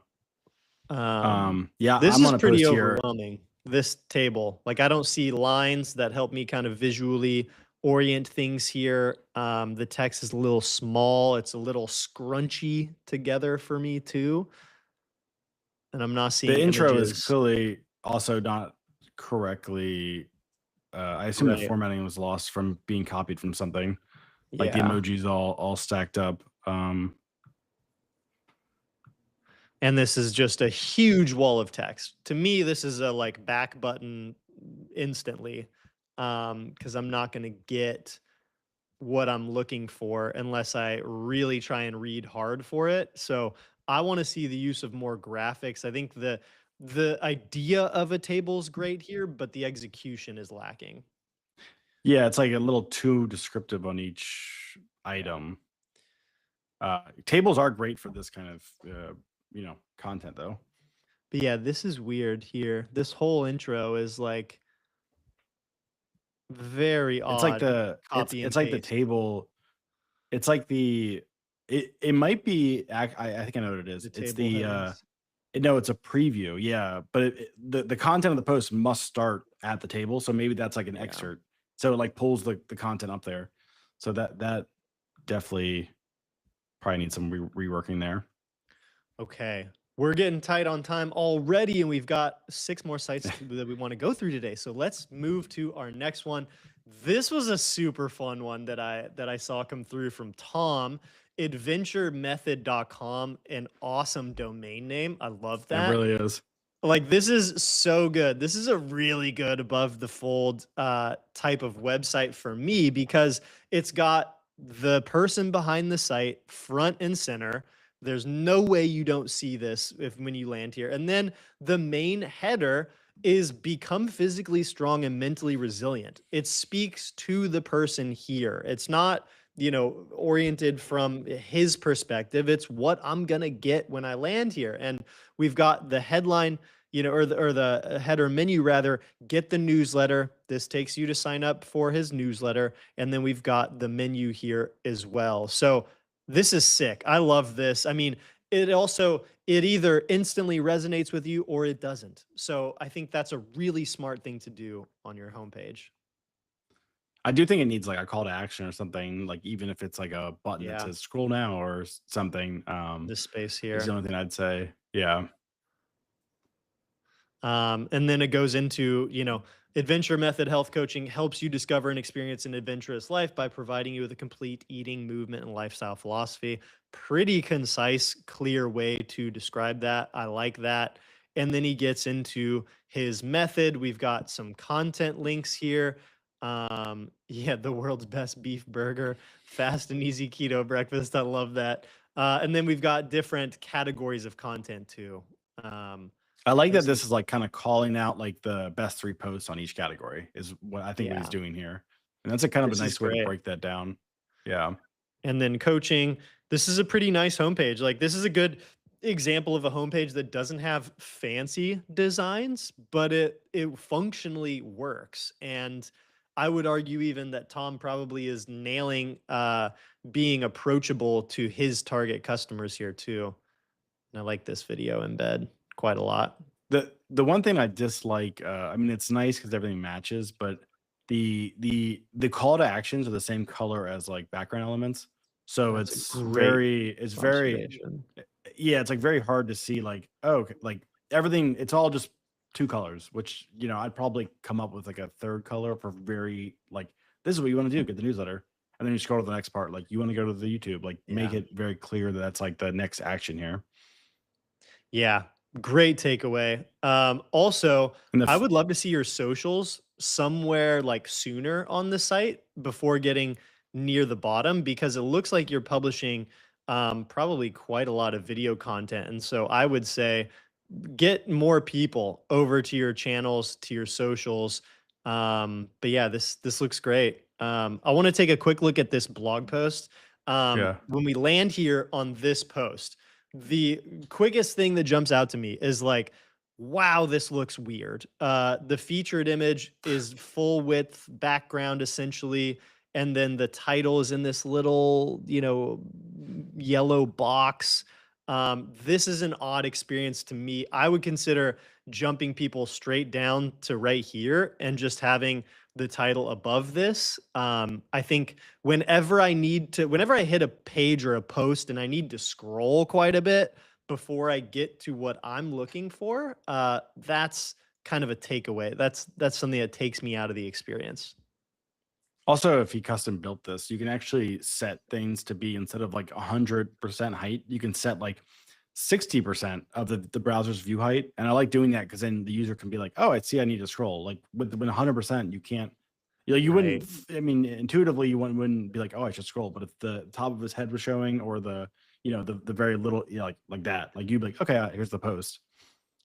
Um, Yeah, this I'm is on a pretty post here. overwhelming. This table, like I don't see lines that help me kind of visually orient things here. The text is a little small. It's a little scrunchy together for me too, and I'm not The seeing intro is images. clearly also not correctly. I assume the Right. formatting was lost from being copied from something. Like the Yeah. emojis all stacked up. And this is just a huge wall of text. To me, this is a like back button instantly, because I'm not going to get what I'm looking for unless I really try and read hard for it. So I want to see the use of more graphics. I think the idea of a table is great here, but the execution is lacking. Yeah, it's like a little too descriptive on each Yeah. item. Tables are great for this kind of content though. But yeah, this is weird here. This whole intro is like very It's like odd the copy it's and like the paste. table. It's like it might be. I think I know what it is. The It's table headings. no, it's a preview. Yeah, but the content of the post must start at the table. So maybe that's like an Yeah. excerpt. So it like pulls the content up there. So that definitely probably needs some reworking there. Okay. We're getting tight on time already, and we've got 6 more sites that we want to go through today. So let's move to our next one. This was a super fun one that I saw come through from Tom. Adventuremethod.com, an awesome domain name. I love It that. really is. Like, this is so good. This is a really good above the fold type of website for me because it's got the person behind the site front and center. There's no way you don't see this if when you land here. And then the main header is become physically strong and mentally resilient. It speaks to the person here. It's not, oriented from his perspective. It's what I'm going to get when I land here. And we've got the headline, or the header menu rather, get the newsletter. This takes you to sign up for his newsletter. And then we've got the menu here as well. So this is sick. I love this. I mean, it either instantly resonates with you or it doesn't. So I think that's a really smart thing to do on your homepage. I do think it needs like a call to action or something, like even if it's like a button that Yeah, says scroll now or something. this space Is the here. only thing I'd say. Yeah. And then it goes into, adventure method health coaching helps you discover and experience an adventurous life by providing you with a complete eating, movement, and lifestyle philosophy. Pretty concise, clear way to describe that. I like that. And then he gets into his method. We've got some content links here. Yeah, the world's best beef burger, fast and easy keto breakfast. I love that. And then we've got different categories of content too. Um, I like that this this is is like kind of calling out like the best 3 posts on each category is what I think what he's Yeah, doing here. And that's a kind of a this is nice way to great. break that down. Yeah. And then coaching, this is a pretty nice homepage. Like, this is a good example of a homepage that doesn't have fancy designs, but it functionally works. And I would argue even that Tom probably is nailing being approachable to his target customers here too. And I like this video embed quite a lot. The one thing I dislike, I mean, it's nice because everything matches, but the call to actions are the same color as like background elements. So That's a it's great very observation. yeah, it's like very hard to see like, oh, okay, like everything, it's all just 2 colors, which I'd probably come up with like a third color for very like this is what you want to do, get the newsletter. And then you scroll to the next part, like you want to go to the YouTube, like make Yeah. it very clear that that's like the next action here. Yeah, great takeaway. Also, And the I would love to see your socials somewhere like sooner on the site before getting near the bottom because it looks like you're publishing probably quite a lot of video content. And so I would say get more people over to your channels, to your socials. But yeah, this looks great. I want to take a quick look at this blog post. yeah. When we land here on this post, the quickest thing that jumps out to me is like, wow, this looks weird. The featured image is full width background essentially, and then the title is in this little, yellow box. This is an odd experience to me. I would consider jumping people straight down to right here and just having the title above this. I think whenever I hit a page or a post and I need to scroll quite a bit before I get to what I'm looking for, that's kind of a takeaway. That's something that takes me out of the experience. Also, if he custom built this, you can actually set things to be instead of like 100% height, you can set like 60% of the browser's view height. And I like doing that because then the user can be like, oh, I see I need to scroll. Like with 100%, you can't, you wouldn't, Right. I mean, intuitively, you wouldn't be like, oh, I should scroll. But if the top of his head was showing or the very little, like that, like you'd be like, okay, here's the post.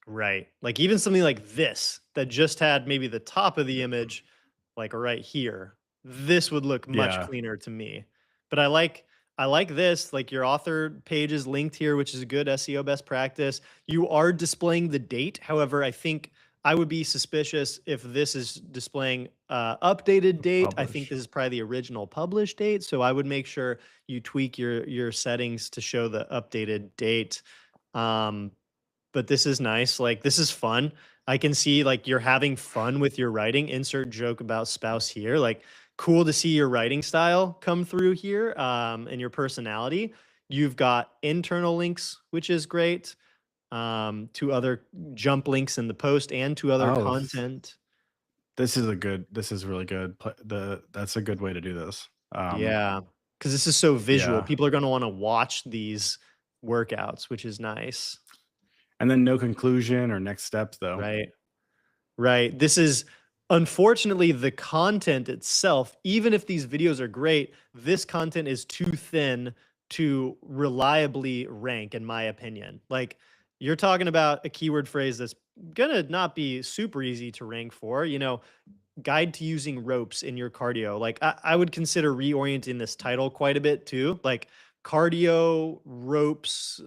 Right. Like even something like this that just had maybe the top of the image like right here. This would look much Yeah. cleaner to me. But I like this, like your author page is linked here, which is a good SEO best practice. You are displaying the date. However, I think I would be suspicious if this is displaying updated date. I think Publish. this is probably the original published date. So I would make sure you tweak your settings to show the updated date. Um, but this is nice. Like this is fun. I can see like you're having fun with your writing. Insert joke about spouse here. Like cool to see your writing style come through here and your personality. You've got internal links, which is great. To other jump links in the post and to other Oh, content. this is really good. That's a good way to do this. Yeah, because this is so visual. Yeah. People are going to want to watch these workouts, which is nice. And then no conclusion or next steps though. Right. Right. This is unfortunately the content itself, even if these videos are great, this content is too thin to reliably rank, in my opinion. Like you're talking about a keyword phrase that's gonna not be super easy to rank for, guide to using ropes in your cardio. Like I would consider reorienting this title quite a bit too. Like cardio ropes,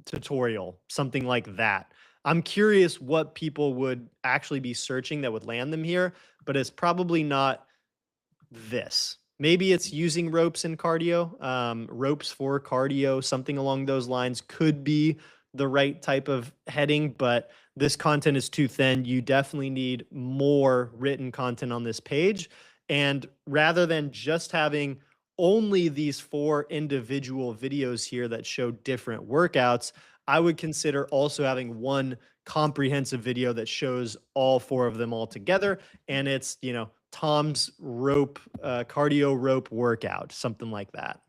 tutorial, something like that. I'm curious what people would actually be searching that would land them here, but it's probably not this. Maybe it's using ropes in cardio, ropes for cardio, something along those lines could be the right type of heading, but this content is too thin. You definitely need more written content on this page. And rather than just having only these 4 individual videos here that show different workouts, I would consider also having one comprehensive video that shows all 4 of them all together. And it's, Tom's rope, cardio rope workout, something like that.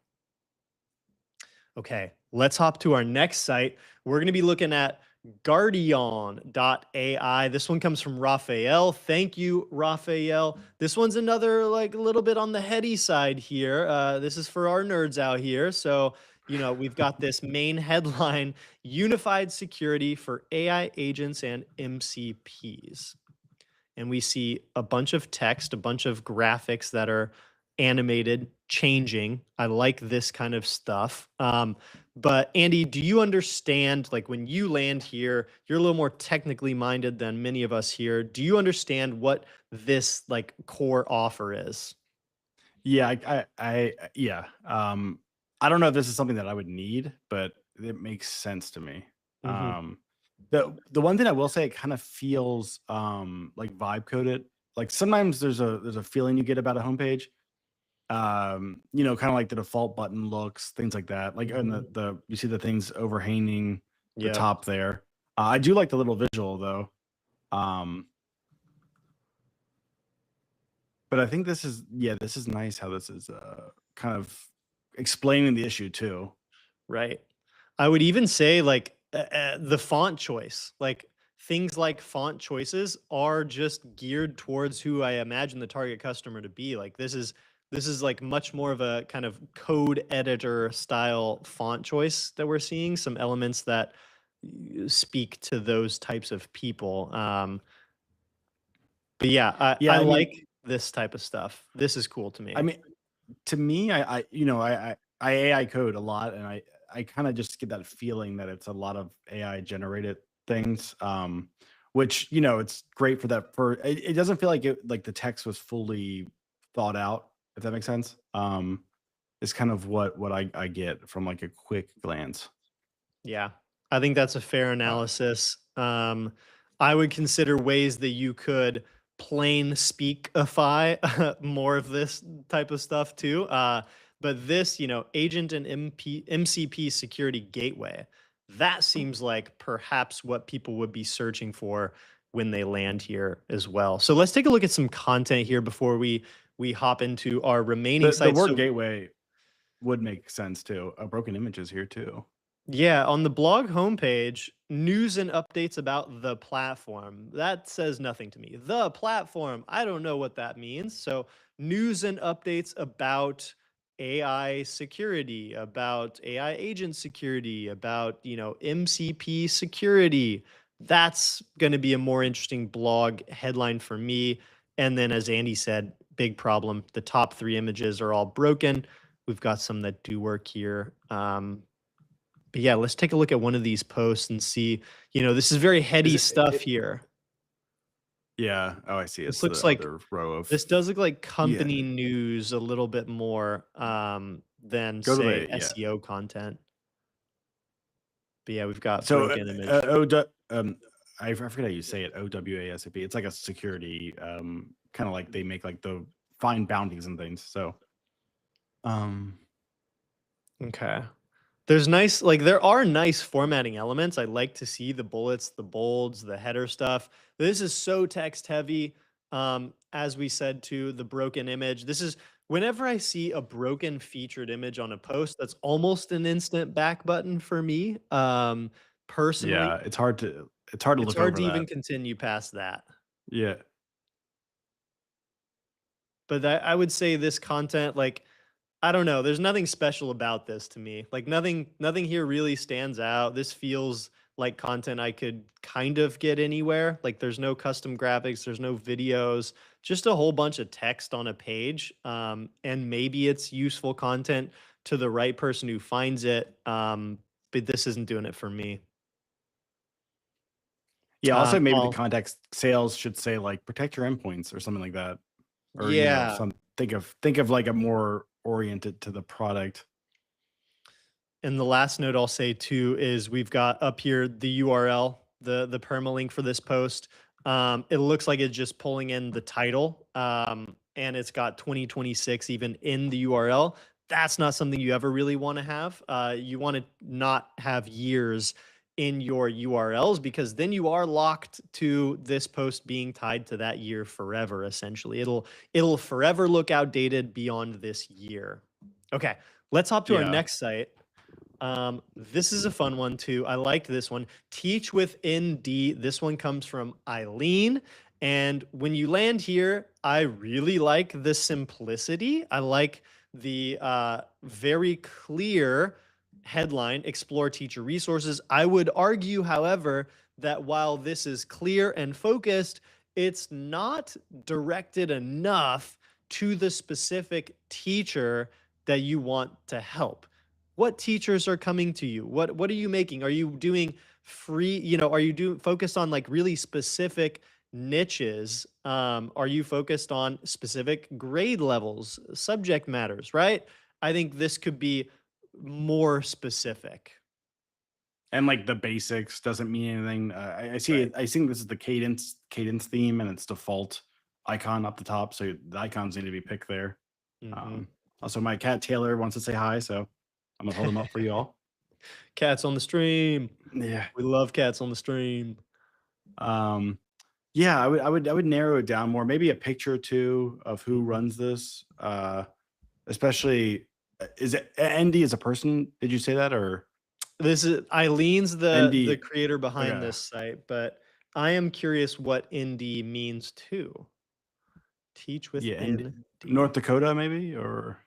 Okay, let's hop to our next site. We're going to be looking at Guardian.ai. This one comes from Raphael. Thank you, Raphael. This one's another like a little bit on the heady side here. This is for our nerds out here. So, we've got this main headline, Unified Security for AI Agents and MCPs. And we see a bunch of text, a bunch of graphics that are animated, changing. I like this kind of stuff. But Andy, do you understand, like when you land here, you're a little more technically minded than many of us here. Do you understand what this like core offer is? Yeah, yeah. I don't know if this is something that I would need, but it makes sense to me. Hmm. Um, the one thing I will say, it kind of feels like vibe coded. Like sometimes there's a feeling you get about a homepage. Kind of like the default button looks, things like that. Like and Hmm. the you see the things overhanging the Yep. top there. I do like the little visual though. Um, but I think this is nice how this is kind of explaining the issue too. Right. I would even say like the font choice, like things like font choices are just geared towards who I imagine the target customer to be. Like this is like much more of a kind of code editor style font choice that we're seeing. Some elements that speak to those types of people. But yeah, I Yeah, like this type of stuff. This is cool to I me. mean, to me, I AI code a lot, and I kind of just get that feeling that it's a lot of AI generated things. Which it's great for that. It doesn't feel like the text was fully thought out, if that makes sense. Is kind of what I get from like a quick glance. Yeah, I think that's a fair Uh, analysis. I would consider ways that you could plain speakify more of this type of stuff too. But this, agent and MCP security gateway, that seems like perhaps what people would be searching for when they land here as well. So let's take a look at some content here before we hop into our remaining the sites. word So gateway would make sense too. Broken images here too. Yeah, on the blog homepage, news and updates about the platform. That says nothing to me. The platform, I don't know what that means. So, news and updates about AI security, about AI agent security, about, MCP security. That's going to be a more interesting blog headline for me. And then as Andy said, big problem. The top 3 images are all broken. We've got some that do work here. But yeah, let's take a look at one of these posts and see, this is very Is heady stuff it here. Yeah. Oh, I see. This It's looks the like other row this of does look like yeah. company news a little bit more than Go to say the yeah. SEO content. But yeah, we've got So broken image. I forget how you say it. OWASAP. It's like a security kind of like they make like the fine bounties and things. So um Okay. There are nice formatting elements. I like to see the bullets, the bolds, the header stuff. This is so text heavy. As we said to the broken image, this is whenever I see a broken featured image on a post, that's almost an instant back button for me. Personally, yeah, it's hard to it's look hard over to even that. continue past that. Yeah. But I would say this content, like, I don't know. There's nothing special about this to me. Like nothing here really stands out. This feels like content I could kind of get anywhere. Like there's no custom graphics, there's no videos, just a whole bunch of text on a page. And maybe it's useful content to the right person who finds it. But this isn't doing it for me. Yeah, also maybe the I'll context sales should say like protect your endpoints or something like that. Or Yeah. some think of like a more oriented to the product. And the last note I'll say too is we've got up here the URL, the permalink for this post. It looks like it's just pulling in the title, and it's got 2026 even in the URL. That's not something you ever really want to have. You want to not have years in your URLs because then you are locked to this post being tied to that year forever. Essentially, it'll forever look outdated beyond this year. Okay, let's hop to our Yeah. next site. This is a fun one too. I liked this one. Teach with ND. This one comes from Eileen. And when you land here, I really like the simplicity. I like the very clear headline, Explore Teacher Resources. I would argue, however, that while this is clear and focused, it's not directed enough to the specific teacher that you want to help. What teachers are coming to you? What are you making? Are you doing free, are you doing focused on like really specific niches? Are you focused on specific grade levels, subject matters, right? I think this could be more specific. And like the basics doesn't mean anything. I see Right. it. I think this is the cadence theme and its default icon up the top. So the icons need to be picked there. Hmm. Um, Also, my cat Taylor wants to say hi, so I'm gonna hold him up for you all. Cats on the stream. Yeah. We love cats on the stream. Um, yeah, I would narrow it down more. Maybe a picture or two of who Mhm. runs this. Especially, is it Andy as a person? Did you say that or This is Eileen's the Andy? creator behind Okay. this site, but I am curious what indie means too. Teach with Yeah, and North ND. Dakota maybe or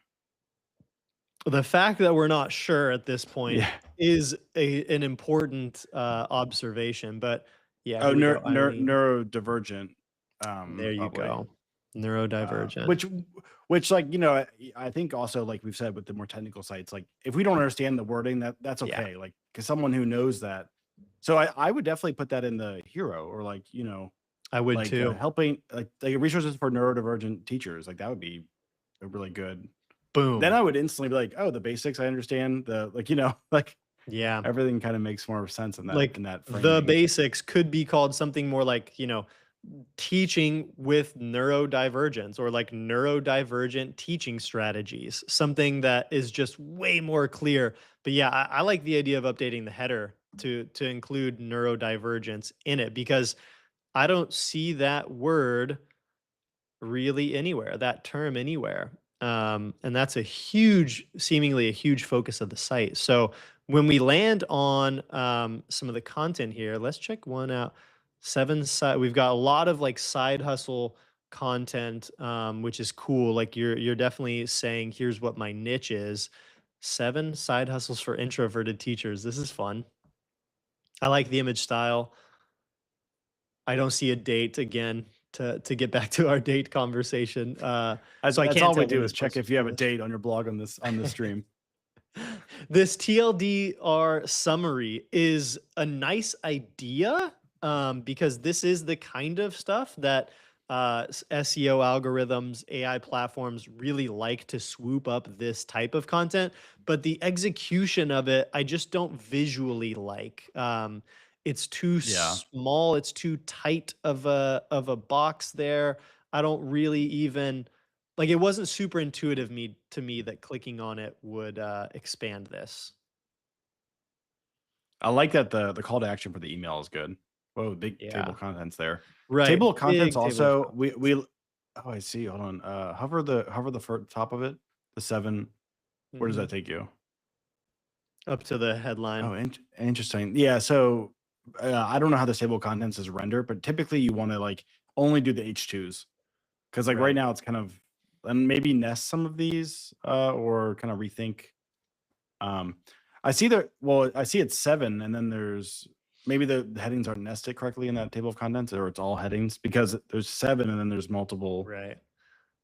The fact that we're not sure at this point yeah. is an important observation, but yeah, Oh, here we go, Eileen. neurodivergent, There you probably. go. Neurodivergent. Which like I think also like we've said with the more technical sites, like if we don't understand the wording, that's Yeah, okay. Like because someone who knows that, so I would definitely put that in the hero or like I would like too. helping like resources for neurodivergent teachers. Like that would be a really good. Then Boom. I would instantly be like, oh, the basics I understand. The like like Yeah. everything kind of makes more sense in that Like the framing. basics could be called something more like, teaching with neurodivergence or like neurodivergent teaching strategies, something that is just way more clear. But yeah, I like the idea of updating the header to include neurodivergence in it because I don't see that word really anywhere, that term anywhere. And that's seemingly a huge focus of the site. So when we land on some of the content here, let's check one out. We've got a lot of like side hustle content, which is cool. Like you're definitely saying, here's what my niche is. 7 side hustles for introverted teachers. This is fun. I like the image style. I don't see a date again to get back to our date conversation. So I That's can't all we tell when do this is check post was if you have a published. date on your blog on this stream. This TLDR summary is a nice idea, because this is the kind of stuff that SEO algorithms, AI platforms really like to swoop up this type of content. But the execution of it, I just don't visually like. It's too Yeah. small. It's too tight of a box there. I don't really even like, it wasn't super intuitive to me that clicking on it would, expand this. I like that the call to action for the email is good. Whoa, big table Yeah. of contents there. Right, Table of contents big table of also contents. we oh, I see. Hold on. Hover the top of it. The 7. Where does that Mhm. take you? Up to the headline. Oh, interesting. Yeah, so I don't know how this table of contents is rendered, but typically you want to like only do the H2s because like right Right. now it's kind of and maybe nest some of these or kind of rethink. Um, I see that. Well, I see it's 7, and then there's maybe the headings aren't nested correctly in that table of contents, or it's all headings because there's 7 and then there's multiple. Right.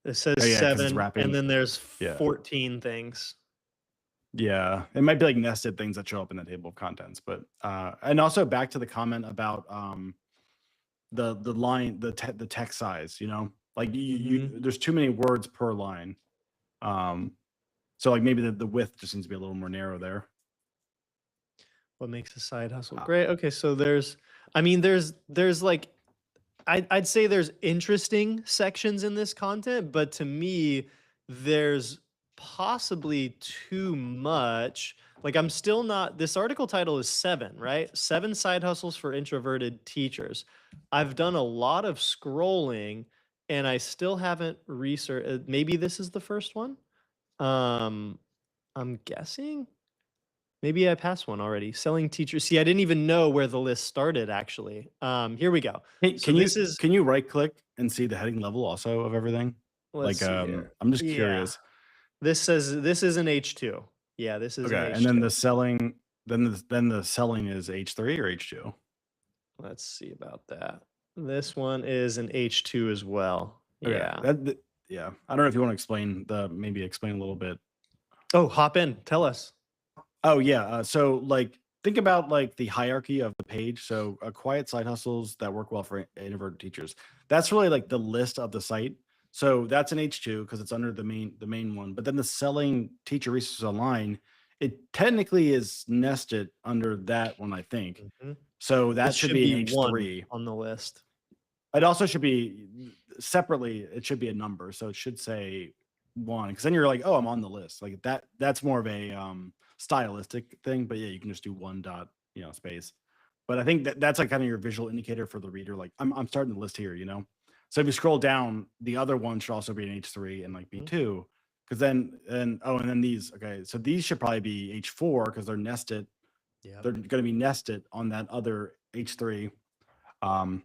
It says Oh yeah, because it's 7, and wrapping. then there's Yeah, 14 things. yeah. It might be like nested things that show up in the table of contents, but and also back to the comment about the line the text size. Like Mhm. there's too many words per line. Um, so like maybe the width just needs to be a little more narrow there. What makes a side hustle Uh, great? Okay, so there's like I'd say there's interesting sections in this content, but to me, there's possibly too much. Like, I'm still not. This article title is 7, right? 7 side hustles for introverted teachers. I've done a lot of scrolling, and I still haven't researched. Maybe this is the first one. Um, I'm guessing. Maybe I passed one already. Selling teachers. See, I didn't even know where the list started actually. Here we go. Hey, So this is, can you right click and see the heading level also of everything? let's Like, see here. I'm just Yeah. curious. This says this is an H2. Yeah, this is an Okay, and then H2. the selling, then the selling is H3 or H2? Let's see about that. This one is an H2 as well. Okay, Yeah. yeah. I don't know if you want to explain maybe explain a little bit. Oh, hop in. Tell us. Oh yeah. So like think about like the hierarchy of the page. So quiet side hustles that work well for introverted teachers. That's really like the list of the site. So that's an H2 because it's under the main one. But then the selling teacher resources online, it technically is nested under that one, I think. Mhm. So This that should should be an be 1 H3. on the list. It also should be separately, it should be a number. So it should say 1 because then you're like, oh, I'm on the list. Like that's more of a stylistic thing. But yeah, you can just do 1 dot, space. But I think that's like kind of your visual indicator for the reader. Like I'm starting the list here. So if you scroll down, the other one should also be an H3 and like Mhm. B2. Because then and then these, okay. So these should probably be H4 because they're nested. Yep. They're gonna be nested on that other H3. Um,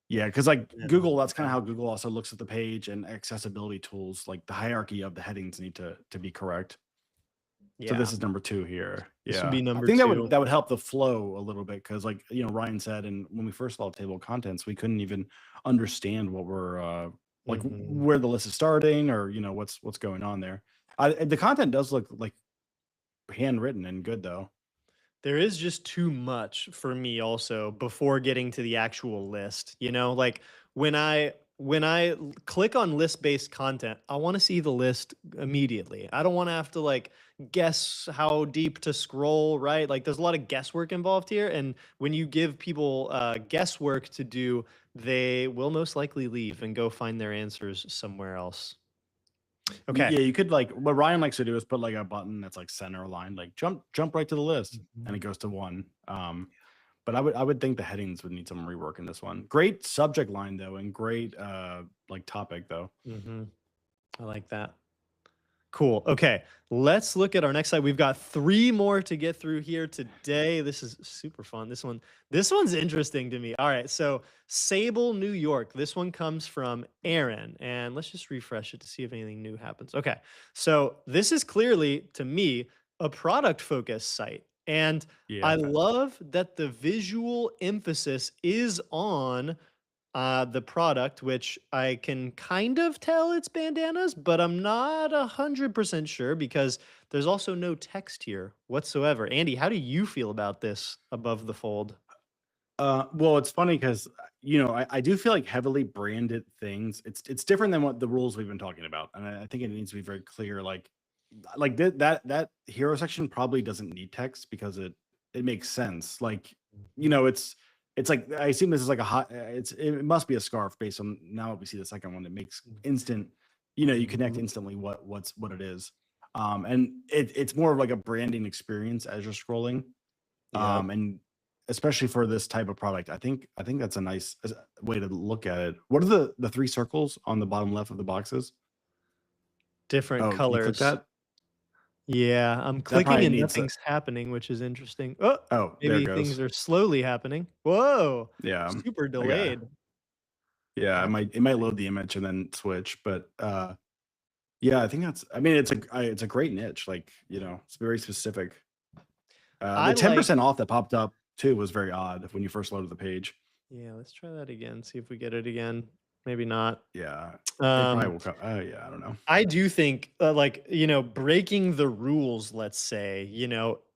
yeah, because like And Google, that's kind of yeah. how Google also looks at the page and accessibility tools. Like the hierarchy of the headings need to be correct. So Yeah. this is number 2 here. This would Yeah, be I number think 2. that would help the flow a little bit because like Ryan said, and when we first saw the table of contents, we couldn't even understand what we're like Mhm. where the list is starting or what's going on there. The content does look like handwritten and good though. There is just too much for me also before getting to the actual list. Like when I click on list-based content, I want to see the list immediately. I don't want to have to like guess how deep to scroll, right? Like there's a lot of guesswork involved here, and when you give people guesswork to do, they will most likely leave and go find their answers somewhere else. Okay. Yeah, you could like what Ryan likes to do is put like a button that's like center aligned, like jump right to the list, and Mhm. it goes to 1. But I would think the headings would need some rework in this one. Great subject line though, and great like topic though. Mhm. I like that. Cool. Okay. Let's look at our next slide. We've got 3 more to get through here today. This is super fun. This one's interesting to me. All right. So, Sable, New York. This one comes from Aaron. And let's just refresh it to see if anything new happens. Okay. So, this is clearly to me a product focused site. And I Yeah. love that the visual emphasis is on the product, which I can kind of tell it's bandanas, but I'm not 100% sure because there's also no text here whatsoever. Andy, how do you feel about this above the fold? Well, it's funny because you know I do feel like heavily branded things. It's different than what the rules we've been talking about, and I think it needs to be very clear. That hero section probably doesn't need text because it makes sense. Like you Mhm. know, it's like I assume this is like a hot. It must be a scarf based on now that we see the second one. It makes instant. You know, you connect Mhm. instantly what it is. And it's more of like a branding experience as you're scrolling. Yep. And especially for this type of product, I think that's a nice way to look at it. What are the three circles on the bottom left of the boxes? Different Oh, can you click colors. that? Yeah, I'm That clicking probably and needs a nothing's happening, which is interesting. Oh, oh, there it maybe things goes. are slowly happening. Whoa, Yeah, super I got delayed. yeah, That's it might load the image and then switch, but, yeah, I think that's I mean, it's a great niche, like, you know, it's very specific. The I like 10% off that popped up too was very odd when you first loaded the page. yeah, let's try that again, see if we get it again. Maybe not. Yeah, it probably Um will come yeah, I don't know. I do think, like, breaking the rules, let's say,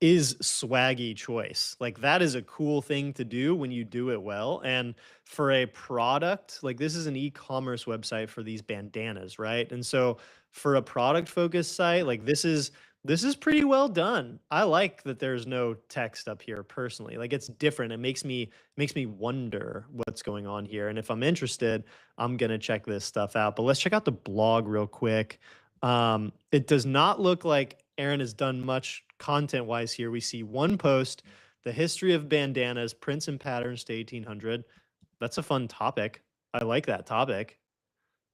is swaggy choice. Like, that is a cool thing to do when you do it well. And for a product, like, this is an e-commerce website for these bandanas, right? And so for a product focused site, like, this is pretty well done. I like that there's no text up here personally. Like, it's different. It makes me wonder what's going on here. And if I'm interested, I'm gonna check this stuff out. But let's check out the blog real quick. It does not look like Aaron has done much content wise here. We see one post, the history of bandanas, prints and patterns to 1800. That's a fun topic. I like that topic,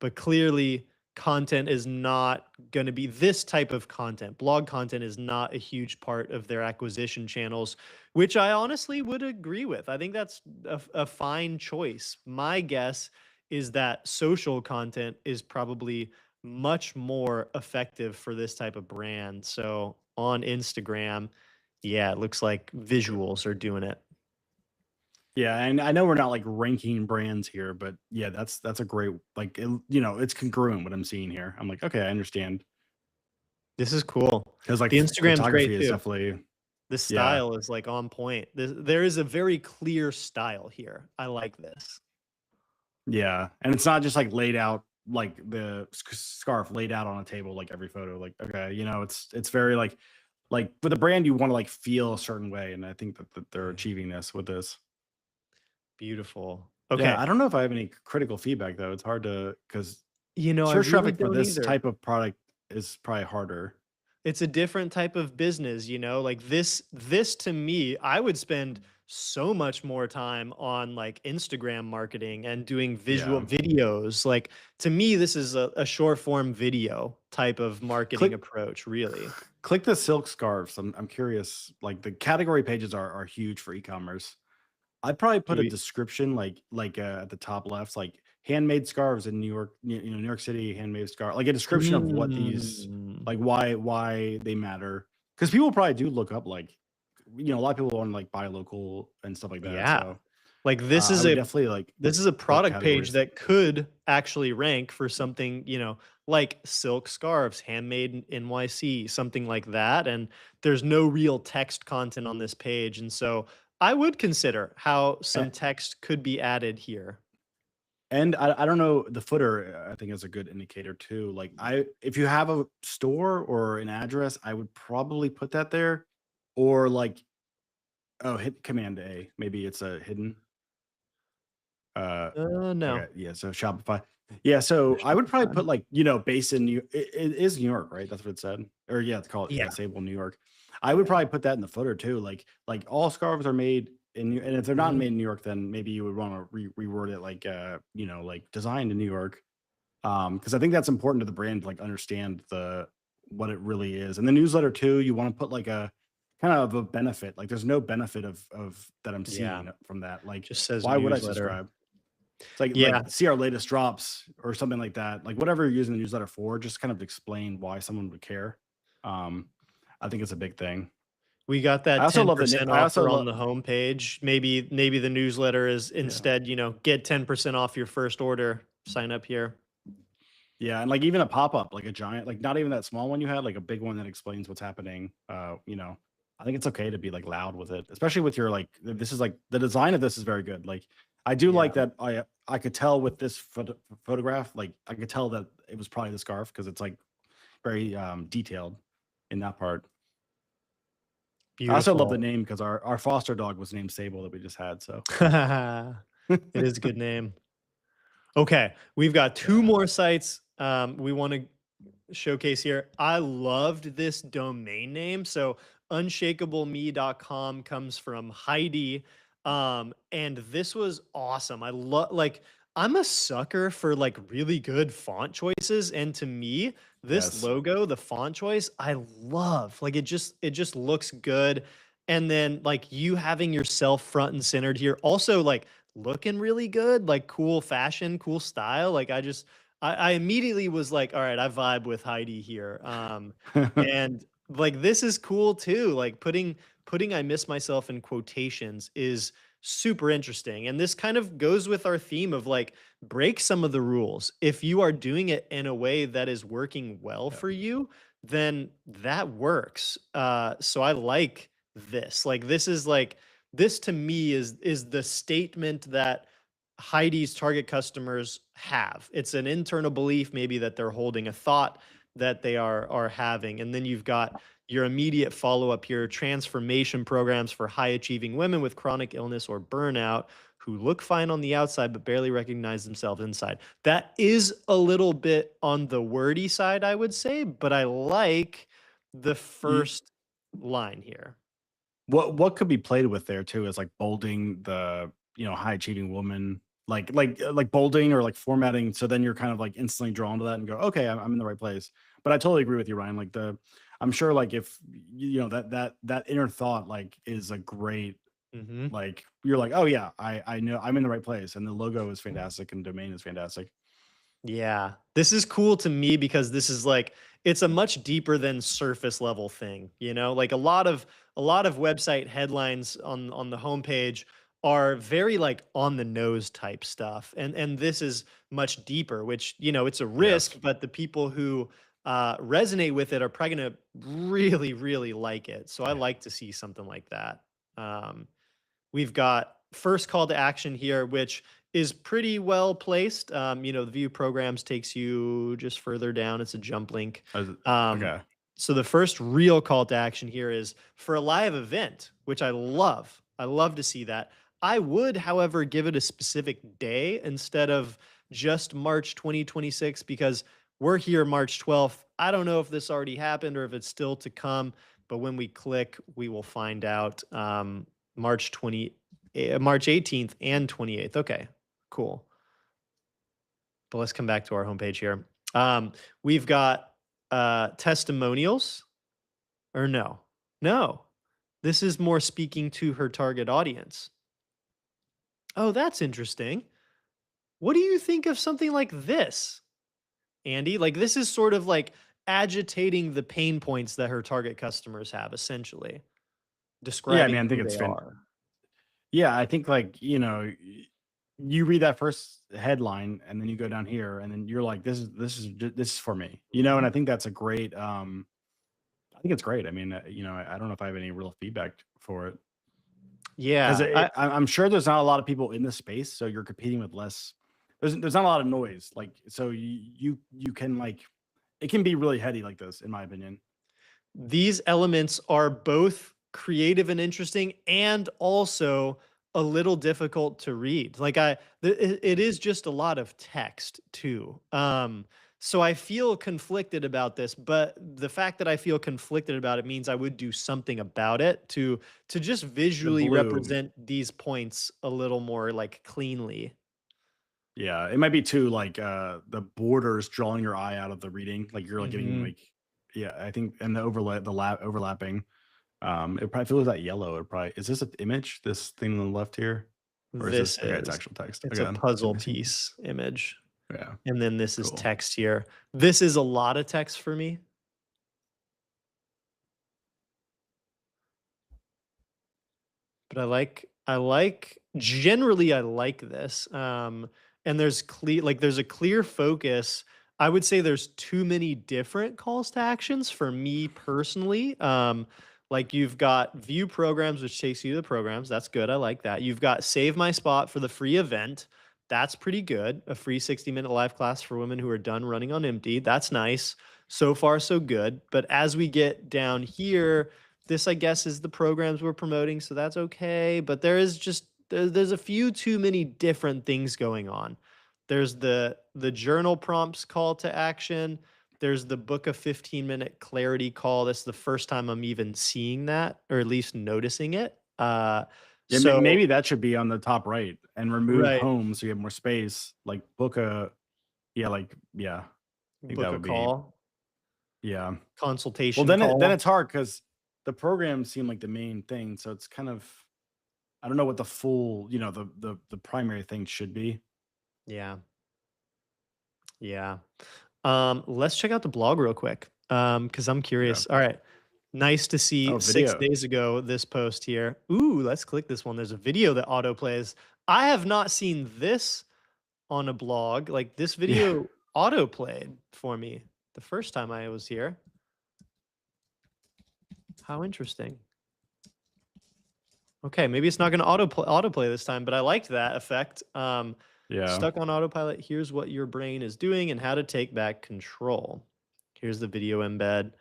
but clearly content is not going to be this type of content. Blog content is not a huge part of their acquisition channels, which I honestly would agree with. I think that's a fine choice. My guess is that social content is probably much more effective for this type of brand. So on Instagram, yeah, it looks like visuals are doing it. Yeah, and I know we're not, like, ranking brands here, but, yeah, that's a great like, you know, it's congruent what I'm seeing here. I'm like, "Okay, I understand." This is cool. 'Cause, like, The Instagram's great photography is too. definitely The yeah. style is, like, on point. There is a very clear style here. I like this. Yeah, and it's not just, like, laid out like the scarf laid out on a table like every photo, like, okay, you know, it's very, like, with a brand, you wanna, like, feel a certain way, and I think that they're Yeah. achieving this with this. Beautiful. Yeah, Okay. I don't know if I have any critical feedback, though. It's hard to because I search really traffic for don't this either. type of product is probably harder. It's a different type of business, like this to me, I would spend so much more time on like Instagram marketing and doing visual Yeah. videos. Like to me, this is a short form video type of marketing Click approach, really. click the silk scarves. I'm curious, like, the category pages are huge for e-commerce. I'd probably Do put a we description at the top left, like handmade scarves in New York, New York City, handmade scarf, like a description of what these, Mm. like why they matter. Because people probably do look up like, a lot of people want to like buy local and stuff like that. Yeah. So Like this I is would a definitely like this is a put product page categories. that could actually rank for something, like silk scarves, handmade in NYC, something like that. And there's no real text content on this page. And so I would consider how some And, text could be added here. and I don't know, the footer I think is a good indicator too. Like if you have a store or an address, I would probably put that there, or like hit Command A. Maybe it's a hidden. Uh, No. okay, yeah, so Shopify. Yeah, so I would probably Shopify. put like, based in it is New York, right? That's what it said. Or yeah, it's called Yeah. Sable, New York. I would Yeah. probably put that in the footer too. Like all scarves are made in and if they're not Mhm. made in New York, then maybe you would want to reword it like like designed in New York. Because I think that's important to the brand to like understand what it really is. And the newsletter too, you want to put like a kind of a benefit. Like there's no benefit of that I'm Yeah. seeing from that. Like, Just says why would I newsletter. subscribe? It's like Yeah. see our latest drops or something like that. Like whatever you're using the newsletter for, just kind of explain why someone would care. Um, I think it's a big thing. We got I that also love the na 10% I also offer on love the homepage. Maybe the newsletter is yeah. instead, get 10% off your first order. Sign up here. Yeah, and, like, even a pop-up, like a giant like, not even that small one you had, like, a big one that explains what's happening, I think it's okay to be, like, loud with it, especially with your, like this is, like the design of this is very good, like, I do Yeah. like that I could tell with this photograph, like, I could tell that it was probably the scarf because it's, like, very, detailed in that part. I also love the Beautiful. name because our foster dog was named Sable that we just had, so It is a good name. Okay, we've got two yeah. more sites we want to showcase here. I loved this domain name. So unshakeableme.com comes from Heidi. And this was awesome. I love like I'm a sucker for like really good font choices. And to me, this Yes. logo, the font choice, I love. Like it just looks good. And then like you having yourself front and centered here, also like looking really good, like cool fashion, cool style. Like I immediately was like, all right, I vibe with Heidi here. And like this is cool too. Like putting I miss myself in quotations is super interesting. And this kind of goes with our theme of like break some of the rules. If you are doing it in a way that is working well Yeah. for you, then that works. So I like this. Like this is like this to me is the statement that Heidi's target customers have. It's an internal belief maybe that they're holding, a thought that they are having. And then you've got your immediate follow-up here, transformation programs for high achieving women with chronic illness or burnout who look fine on the outside but barely recognize themselves inside. That is a little bit on the wordy side, I would say, but I like the You first line here. what could be played with there too is like bolding the, high achieving woman, like bolding or like formatting. So then you're kind of like instantly drawn to that and go, okay, I'm in the right place. But I totally agree with you, Ryan. Like I'm sure like if that inner thought like is a great Mhm. like you're like, oh yeah, I know I'm in the right place, and the logo is fantastic and domain is fantastic. Yeah. This is cool to me because this is like it's a much deeper than surface level thing, you know? Like a lot of website headlines on the homepage are very like on the nose type stuff. And this is much deeper, which, it's a Yes. risk, but the people who resonate with it are probably going to really, really like it. So I like to see something like that. Um, We've got first call to action here, which is pretty well placed. The view programs takes you just further down. It's a jump link. As- Um, Okay. so the first real call to action here is for a live event, which I love. I love to see that. I would, however, give it a specific day instead of just March 2026 because we're here March 12th. I don't know if this already happened or if it's still to come, but when we click, we will find out. March 20 March 18th and 28th. Okay, cool. But let's come back to our homepage here. We've got testimonials or no. No. This is more speaking to her target audience. Oh, that's interesting. What do you think of something like this, Andy? Like this is sort of like agitating the pain points that her target customers have essentially, Yeah, I mean, describing I think who it's they fan. are. Yeah, I think like you read that first headline and then you go down here and then you're like, this is for me, and I think that's a great. I think it's great. I mean, I don't know if I have any real feedback for it because Yeah, I I'm sure there's not a lot of people in this space, so you're competing with less. There's not a lot of noise, like so you can like it can be really heady like this, in my opinion. these elements are both creative and interesting and also a little difficult to read. Like it is just a lot of text too. So I feel conflicted about this, but the fact that I feel conflicted about it means I would do something about it to just The visually blue, represent these points a little more like cleanly. yeah, it might be too like the borders drawing your eye out of the reading, like you're like getting Mhm. like yeah, I think, and the overlapping. It probably feels that yellow. It probably is this an image? This thing on the left here, or is This this okay? It's is actual text. it's a Okay, puzzle let me see. piece image. Yeah, And then this is cool. text here. This is a lot of text for me. But I like generally I like this. And there's a clear focus. I would say there's too many different calls to actions for me personally. Like you've got view programs, which takes you to the programs. That's good. I like that. You've got save my spot for the free event. That's pretty good. A free 60-minute live class for women who are done running on empty. That's nice. So far, so good. But as we get down here, this I guess is the programs we're promoting, so that's okay. But there's a few too many different things going on. There's the journal prompts call to action. There's the book a 15-minute clarity call. That's the first time I'm even seeing that, or at least noticing it. Yeah, So maybe that should be on the top right and remove right, home so you have more space. Like book a yeah, I think book that a would be call, yeah. Well, consultation then call. it's hard because the programs seem like the main thing, so it's kind of I don't know what the full, the primary thing should be. Yeah, yeah. Let's check out the blog real quick. Because I'm Okay. curious. All right. Nice to see Oh, 6 video. days ago this post here. Ooh, let's click this one. There's a video that auto plays. I have not seen this on a blog. Like this Yeah. video auto played for me the first time I was here. How interesting. Okay, maybe it's not going to autoplay this time, but I liked that effect. Yeah. Stuck on autopilot. Here's what your brain is doing and how to take back control. Here's the video embed.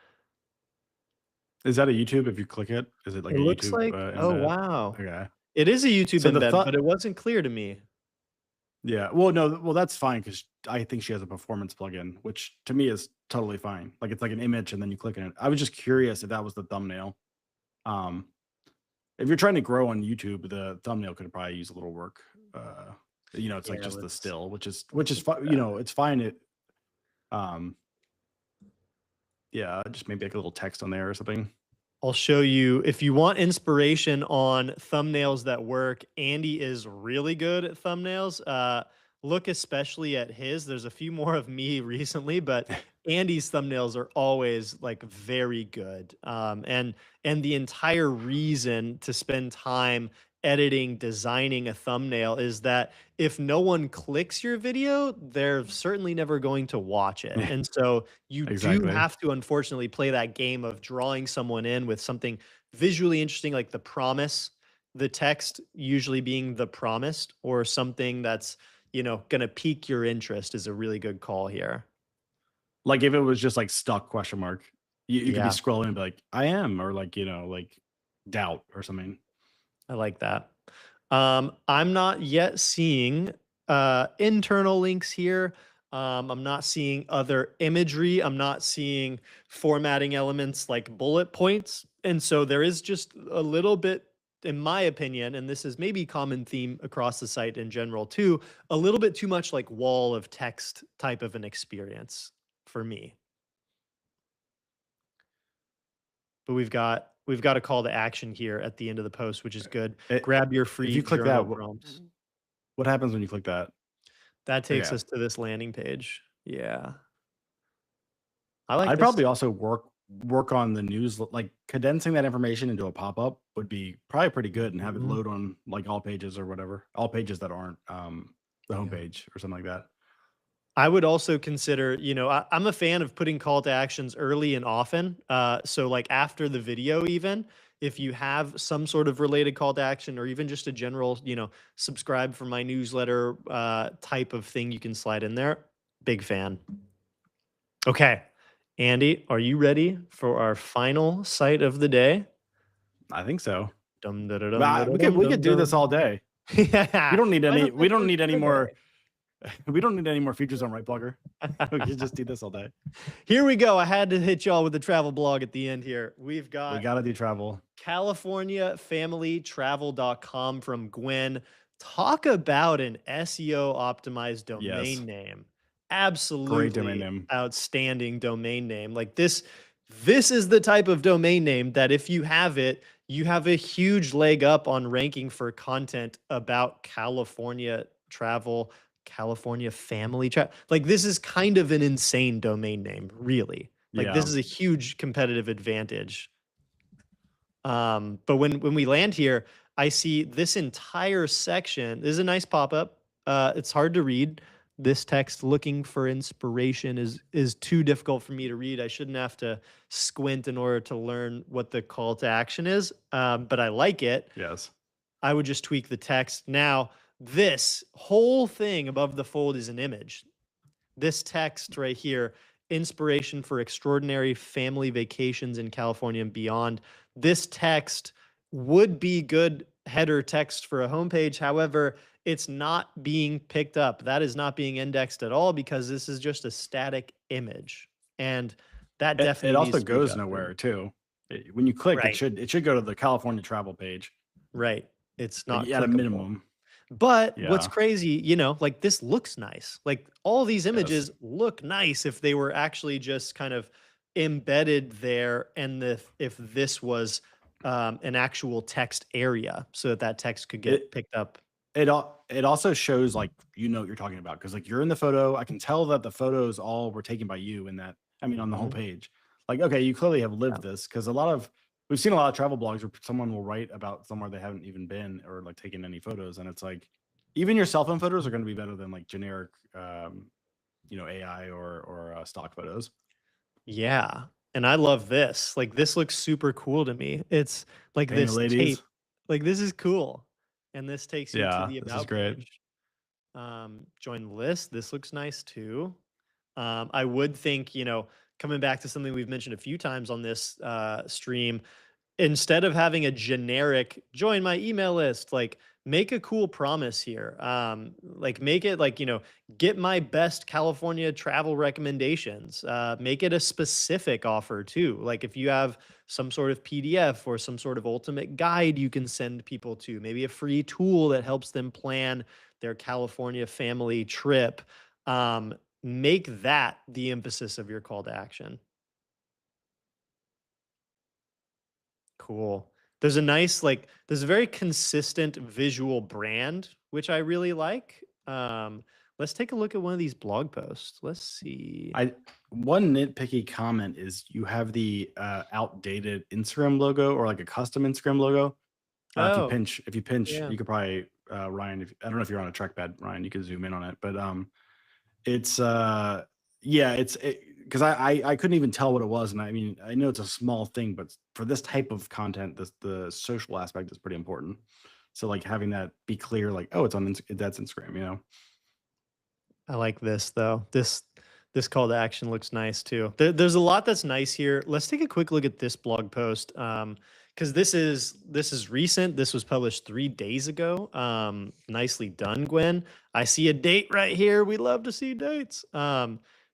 Is that a YouTube if you click it? Is it like It a looks YouTube, like oh, embed? wow. Okay. It is a YouTube So the embed, thought but it wasn't clear to me. yeah, well, no, well, that's fine because I think she has a performance plugin, which to me is totally fine. Like, it's like an image and then you click on it. I was just curious if that was the thumbnail. Um, if you're trying to grow on YouTube, the thumbnail could probably use a little work. It's like Here, just the let's still, which is let's look fine. at that. It's fine. Um, yeah, just maybe like a little text on there or something. I'll show you if you want inspiration on thumbnails that work. Andy is really good at thumbnails. Look especially at his. There's a few more of me recently, but Andy's thumbnails are always like very good. And the entire reason to spend time editing, designing a thumbnail is that if no one clicks your video, they're certainly never going to watch it. And so you do Exactly. have to unfortunately play that game of drawing someone in with something visually interesting like the promise, the text usually being the promised, or something that's, going to pique your interest is a really good call here. Like if it was just like stuck question mark, you could be Yeah, scrolling and be like, I am, or like, like doubt or something. I like that. I'm not yet seeing internal links here. I'm not seeing other imagery. I'm not seeing formatting elements like bullet points. And so there is just a little bit, in my opinion, and this is maybe common theme across the site in general too, a little bit too much like wall of text type of an experience for me. But we've got a call to action here at the end of the post, which is good. Grab your If free you click that, journal prompts. what happens when you click that? That takes Okay. us to this landing page. Yeah. I like I'd this. probably also work on the news, like condensing that information into a pop-up would be probably pretty good and have it Mhm. load on like all pages or whatever. All pages that aren't the Yeah. homepage or something like that. I would also consider, I'm a fan of putting call to actions early and often. So like after the video, even if you have some sort of related call to action or even just a general, subscribe for my newsletter type of thing you can slide in there. Big fan. Okay. Andy, are you ready for our final site of the day? I think so. Dum da da dum da Well, da we dum could dum do this all dum. day. We Yeah. don't need any Final we site don't need of any the more day. we don't need any more features on RightBlogger. We can just do this all day. Here we go. I had to hit y'all with the travel blog at the end here. We've We got gotta do travel. CaliforniaFamilyTravel.com from Gwen. Talk about an SEO optimized Yes. domain name. Great domain Absolutely name. outstanding domain name. Like this This is the type of domain name that if you have it, you have a huge leg up on ranking for content about California travel, California family travel. Like this is kind of an insane domain name, really. Like this Yeah. is a huge competitive advantage. But when we land here, I see this entire section. This is a nice pop-up. It's hard to read. This text looking for inspiration is too difficult for me to read. I shouldn't have to squint in order to learn what the call to action is. But I like it. Yes. I would just tweak the text. Now, this whole thing above the fold is an image. This text right here, inspiration for extraordinary family vacations in California and beyond. This text would be good header text for a homepage. However, it's not being picked up. That is not being indexed at all because this is just a static image. And that It definitely also needs to be goes adjusted. nowhere too. When you click, Right. it should go to the California travel page, Right. It's like not at a clickable. minimum. But what's Yeah. crazy, like this looks nice. Like all these Yes. images look nice if they were actually just kind of embedded there, and if this was an actual text area, so that that text could get It picked up. it also shows like you know what you're talking about because like you're in the photo. I can tell that the photos all were taken by you in that. I mean, on the whole Mhm. page. Like, okay, you clearly have Yeah. lived this because a lot of we've seen a lot of travel blogs where someone will write about somewhere they haven't even been or like taken any photos, and it's like even your cell phone photos are going to be better than like generic, AI or stock photos. Yeah. And I love this. Like this looks super cool to me. It's like Painted this tape. ladies. Like this is cool. And this takes you to Yeah, the this is about great. page. Join the list. This looks nice too. I would think, coming back to something we've mentioned a few times on this stream, instead of having a generic join my email list, like make a cool promise here. Like make it like, get my best California travel recommendations. Make it a specific offer too. Like if you have some sort of PDF or some sort of ultimate guide you can send people to, maybe a free tool that helps them plan their California family trip. Make that the emphasis of your call to action. Cool. There's a very consistent visual brand, which I really like. Let's take a look at one of these blog posts. Let's see. I One nitpicky comment is you have the outdated Instagram logo or like a custom Instagram logo. Oh, If you pinch, yeah. you could probably Ryan. I don't know if you're on a trackpad, Ryan. You could zoom in on it, but it's yeah, it's because I couldn't even tell what it was, and I mean I know it's a small thing, but for this type of content, the social aspect is pretty important. So like having that be clear, like oh, it's on that's Instagram, you know. I like this though. This call to action looks nice too. There's a lot that's nice here. Let's take a quick look at this blog post because this is recent. This was published 3 days ago. Nicely done, Gwen. I see a date right here. We love to see dates.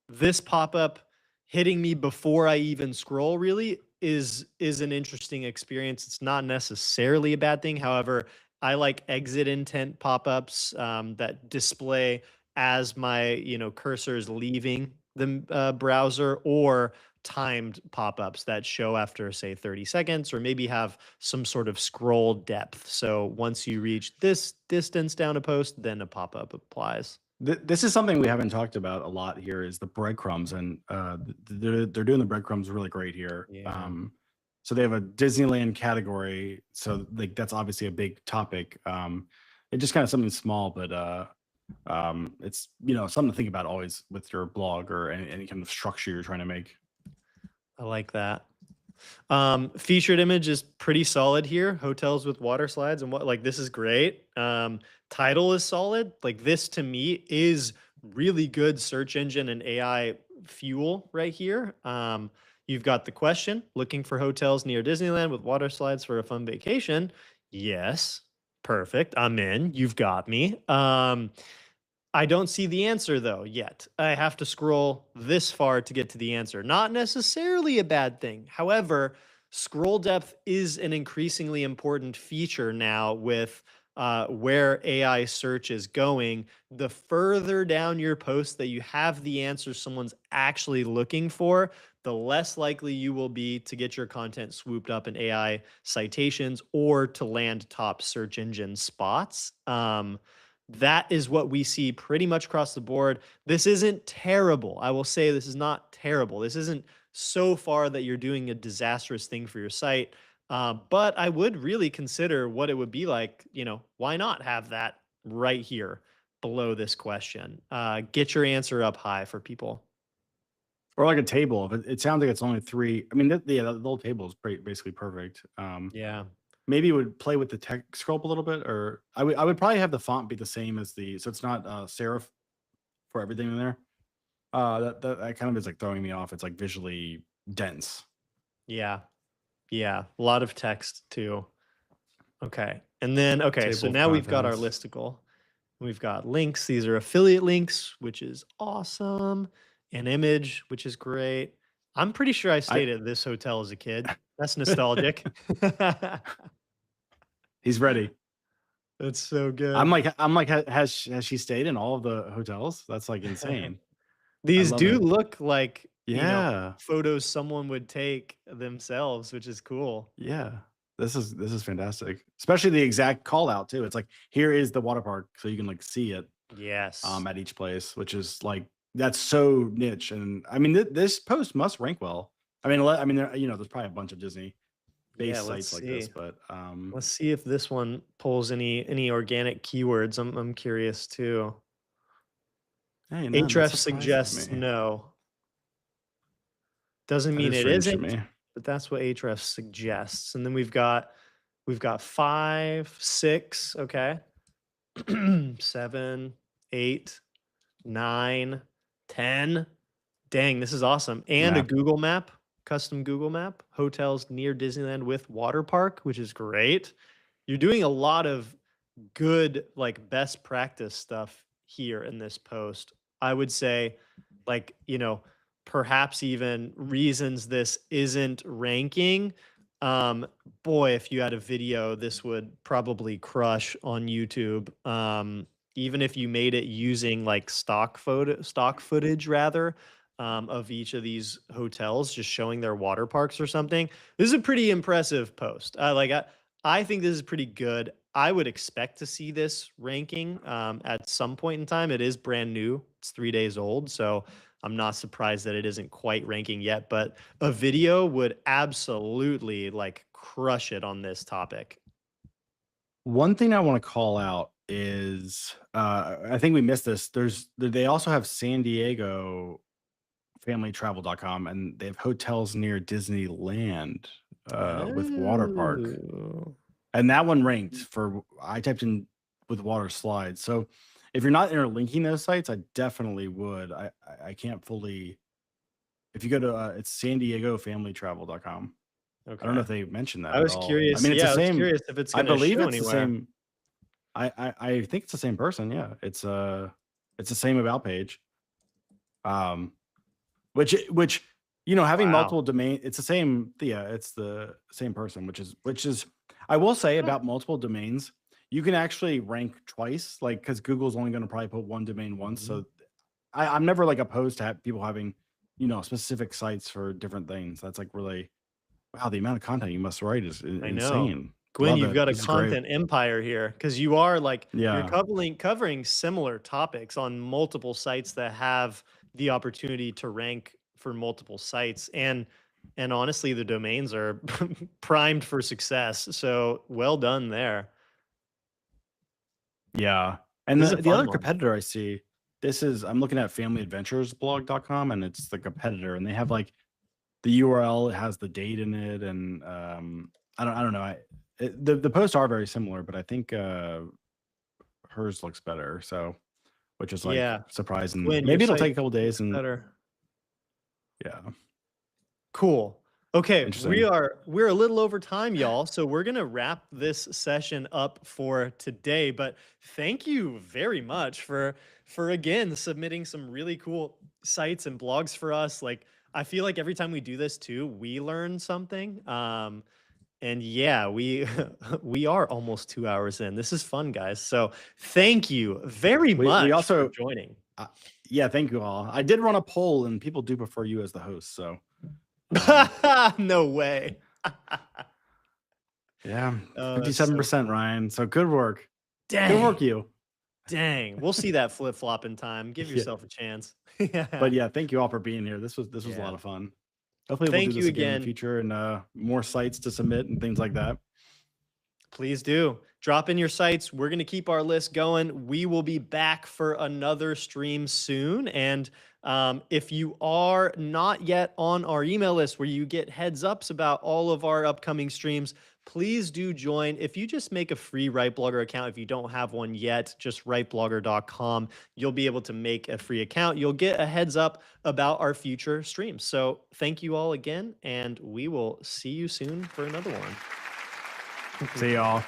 This pop up hitting me before I even scroll really is an interesting experience. It's not necessarily a bad thing. However, I like exit intent pop ups that display as my cursor is leaving the browser, or timed pop-ups that show after say 30 seconds, or maybe have some sort of scroll depth, so once you reach this distance down a post then a pop-up applies. This is something we haven't talked about a lot here is the breadcrumbs, and they're doing the breadcrumbs really great here. Yeah, So they have a Disneyland category, so like that's obviously a big topic. It's just kind of something small, but it's something to think about always with your blog or any kind of structure you're trying to make. I like that. Featured image is pretty solid here. Hotels with water slides and what, like this is great. Title is solid. Like this to me is really good search engine and AI fuel right here. You've got the question, looking for hotels near Disneyland with water slides for a fun vacation. Yes. Perfect. I'm in. You've got me. I don't see the answer though yet. I have to scroll this far to get to the answer. Not necessarily a bad thing. However, scroll depth is an increasingly important feature now with where AI search is going, the further down your post that you have the answer someone's actually looking for, the less likely you will be to get your content swooped up in AI citations or to land top search engine spots. That is what we see pretty much across the board. This isn't terrible. I will say this is not terrible. This isn't so far that you're doing a disastrous thing for your site. But I would really consider what it would be like. Why not have that right here below this question? Get your answer up high for people. Or like a table. If it sounds like it's only three. I mean, yeah, the whole table is basically perfect. Yeah. Maybe it would play with the text sculpt a little bit, or I would probably have the font be the same as so it's not serif for everything in there. That kind of is like throwing me off. It's like visually dense. Yeah. Yeah. A lot of text too. Okay. And then, okay. So Table of now we've got our contents. listicle. We've got links. These are affiliate links, which is awesome. An image, which is great. I'm pretty sure I I stayed at this hotel as a kid. That's nostalgic. He's ready. That's so I'm good. like has she stayed in all of the hotels? That's like insane. I These love do it. look like, Yeah. photos someone would take themselves, which is cool. Yeah. This is fantastic. Especially the exact call out too. It's like, here is the water park, so you can like see it Yes. at each place, which is like that's so niche. And I mean, this post must rank well. I mean, there's probably a bunch of Disney Yeah, based let's sites like this, see. but Let's see if this one pulls any organic keywords. I'm curious too. hey, no, that Ahrefs surprises suggests me. no. Doesn't That mean is it strange to isn't, me. but that's what Ahrefs suggests. And then we've got 5, 6, okay. 7, 8, 9, 10. Dang, this is awesome. And a Map. Google map, custom Google map, hotels near Disneyland with water park, which is great. You're doing a lot of good, like, best practice stuff here in this post. I would say, like, perhaps even reasons this isn't ranking. Um, Boy, if you had a video, this would probably crush on YouTube. Even if you made it using like stock footage rather, of each of these hotels, just showing their water parks or something. This is a pretty impressive post. I think this is pretty good. I would expect to see this ranking at some point in time. It is brand new. It's 3 days old, so I'm not surprised that it isn't quite ranking yet. But a video would absolutely like crush it on this topic. One thing I want to call out is I think we missed this. They also have San Diego familytravel.com, and they have hotels near Disneyland with water park. Oh, And that one ranked for I typed in with water slides. So if you're not interlinking those sites, I definitely would. I can't fully if you go to it's San Diego familytravel.com. I don't know okay. if they mentioned that I at was all. I curious. mean, it's the Yeah, I was same. curious if it's I gonna believe show it's the anywhere. same. I think it's the same person. Yeah, it's the same about page. Um, which having Wow. multiple domain, it's the same. Yeah, it's the same person, which is I will say about multiple domains, you can actually rank twice, like because Google's only going to probably put one domain once. Mhm. So I'm never like opposed to people having specific sites for different things. That's like really wow. The amount of content you must write is I know. insane. Gwen, Love you've it. got a This is great. content empire here because you are like you're Yeah. covering similar topics on multiple sites that have the opportunity to rank for multiple sites and honestly the domains are primed for success. So well done there. Yeah. And This is a the fun other one. competitor I see, I'm looking at familyadventuresblog.com, and it's the competitor, and they have like the URL has the date in it, and I don't know. The posts are very similar, but I think hers looks better. So, which is like Yeah. surprising. Gwen, your Maybe it'll site take a couple days, looks and better. yeah, Cool. Okay, interesting. we're a little over time, y'all. So we're gonna wrap this session up for today. But thank you very much for again submitting some really cool sites and blogs for us. Like I feel like every time we do this too, we learn something. And yeah, we we are almost 2 hours in. This is fun, guys. So thank you very We much for also, joining. uh, yeah, thank you all. I did run a poll, and people do prefer you as the host. So, um, No way. yeah, Oh, that's so 57%, funny. Ryan. So good work. Good Dang. work, you. Dang. We'll see that flip-flop in time. Give Yeah. yourself a chance. But Yeah. yeah, thank you all for being here. This was a Yeah. lot of fun. Hopefully, we'll do Thank you this again in the again. future, and more sites to submit and things like that. Please do. Drop in your sites. We're going to keep our list going. We will be back for another stream soon. And if you are not yet on our email list where you get heads ups about all of our upcoming streams, please do join. If you just make a free RightBlogger account, if you don't have one yet, just rightblogger.com. You'll be able to make a free account. You'll get a heads up about our future streams. So thank you all again, and we will see you soon for another one. See y'all.